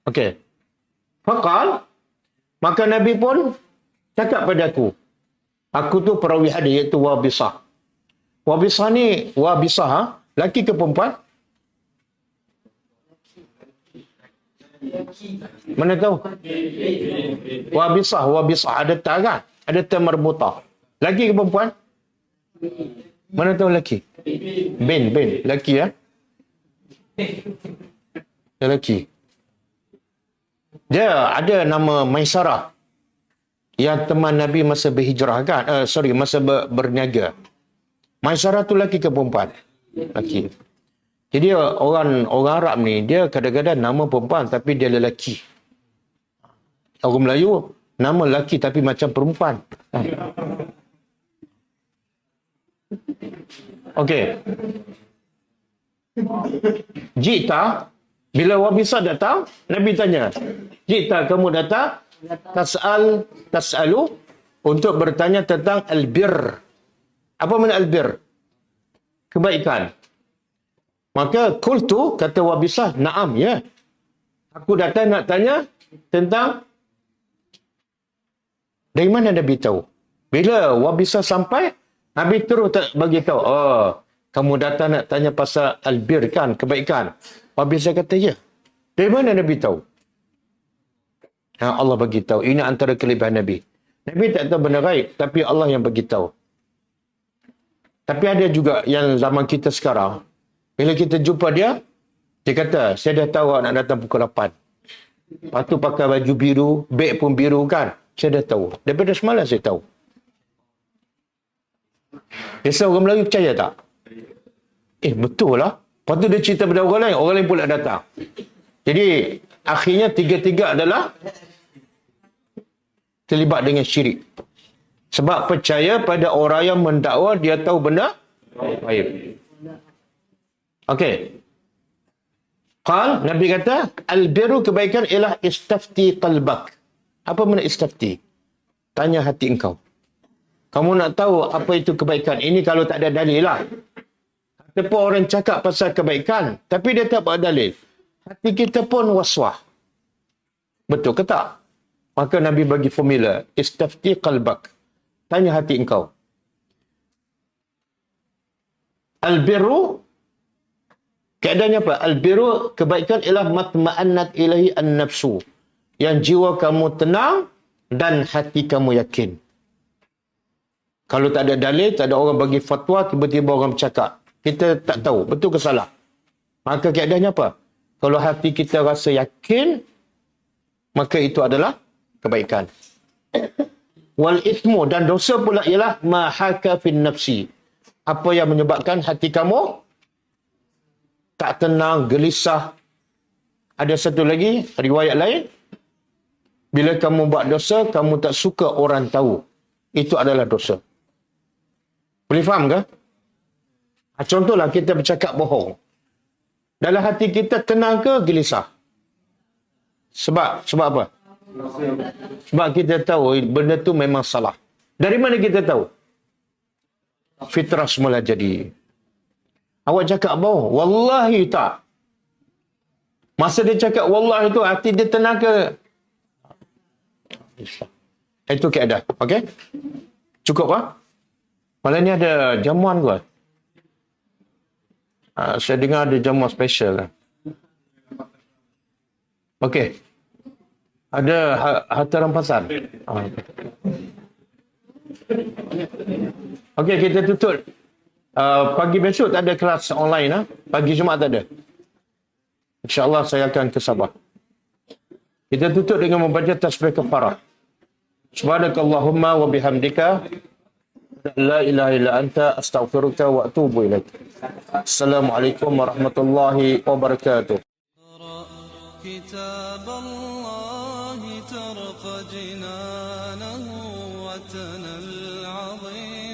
Okey. Faqal, maka Nabi pun cakap pada aku tu perawi hadis iaitu Wabisah. Wabisah ni, Wabisah, laki ke perempuan? Mana tahu? Wabisah ada ta kan? Ada ta marbutah. Laki ke perempuan? Mana tahu laki? Bin, laki ya? Dia laki. Dia ada nama Maisarah yang teman Nabi masa berhijrah kan? Masa berniaga. Maisarah tu laki ke perempuan? Laki. Jadi orang Arab ni, dia kadang-kadang nama perempuan tapi dia lelaki. Orang Melayu, nama lelaki tapi macam perempuan. Okey. Jita, bila Wabisah datang, Nabi tanya, Jita, kamu datang? Tas'alu untuk bertanya tentang albir. Apa makna albir? Kebaikan. Maka qultu, kata Wabisah, na'am, ya. Aku datang nak tanya tentang dari mana Nabi tahu. Bila Wabisah sampai, Nabi terus bagi tahu, oh, kamu datang nak tanya pasal albir kan, kebaikan. Wabisah kata, ya. Dari mana Nabi tahu? Allah bagi tahu. Ini antara kelebihan Nabi. Nabi tak tahu benda gaib, tapi Allah yang bagi tahu. Tapi ada juga yang zaman kita sekarang, bila kita jumpa dia kata, saya dah tahu awak nak datang pukul 8. Lepas tu pakai baju biru, beg pun biru kan. Saya dah tahu. Daripada semalam saya tahu. Biasa orang Melayu percaya tak? Betul lah. Lepas tu dia cerita pada orang lain pula datang. Jadi, akhirnya tiga-tiga adalah terlibat dengan syirik. Sebab percaya pada orang yang mendakwa dia tahu benda gaib. Okey. Qal, Nabi kata, al-birru kebaikan ialah istafti qalbak. Apa makna istafti? Tanya hati engkau. Kamu nak tahu apa itu kebaikan. Ini kalau tak ada dalil lah. Ataupun orang cakap pasal kebaikan, tapi dia tak buat dalil. Hati kita pun waswah. Betul ke tak? Maka Nabi bagi formula. Istafti qalbak. Tanya hati engkau. Al-birru, keadaannya apa? Al-birru, kebaikan ialah matma'annat ilahi an-nafsu. Yang jiwa kamu tenang dan hati kamu yakin. Kalau tak ada dalil, tak ada orang bagi fatwa, tiba-tiba orang bercakap. Kita tak tahu, betul ke salah. Maka keadaannya apa? Kalau hati kita rasa yakin, maka itu adalah kebaikan. Wal ithmu, dan dosa pula ialah ma haka fin nafsi. Apa yang menyebabkan hati kamu tak tenang, gelisah. Ada satu lagi, riwayat lain. Bila kamu buat dosa, kamu tak suka orang tahu. Itu adalah dosa. Boleh faham ke? Contohlah kita bercakap bohong. Dalam hati kita tenang ke gelisah? Sebab apa? Sebab kita tahu benda tu memang salah. Dari mana kita tahu? Fitrah semula jadi. Awak cakap bohong? Wallahi tak. Masa dia cakap wallahi tu, hati dia tenang ke? Itu keadaan. Okey? Cukup lah. Malam ni ada jamuan ke? Saya dengar ada jamuan special lah. Okey. Ada harta rampasan. Okey, kita tutup. Pagi besok tak ada kelas online. Pagi Jumaat tak ada. InsyaAllah saya akan ke Sabah. Kita tutup dengan membaca tasbih kafarah. Subhanakallahumma wa bihamdika la ilaha illa anta astaghfiruka wa atubu ilaik. Assalamualaikum warahmatullahi wabarakatuh. كتاب الله ترق جنانه وتنى العظيم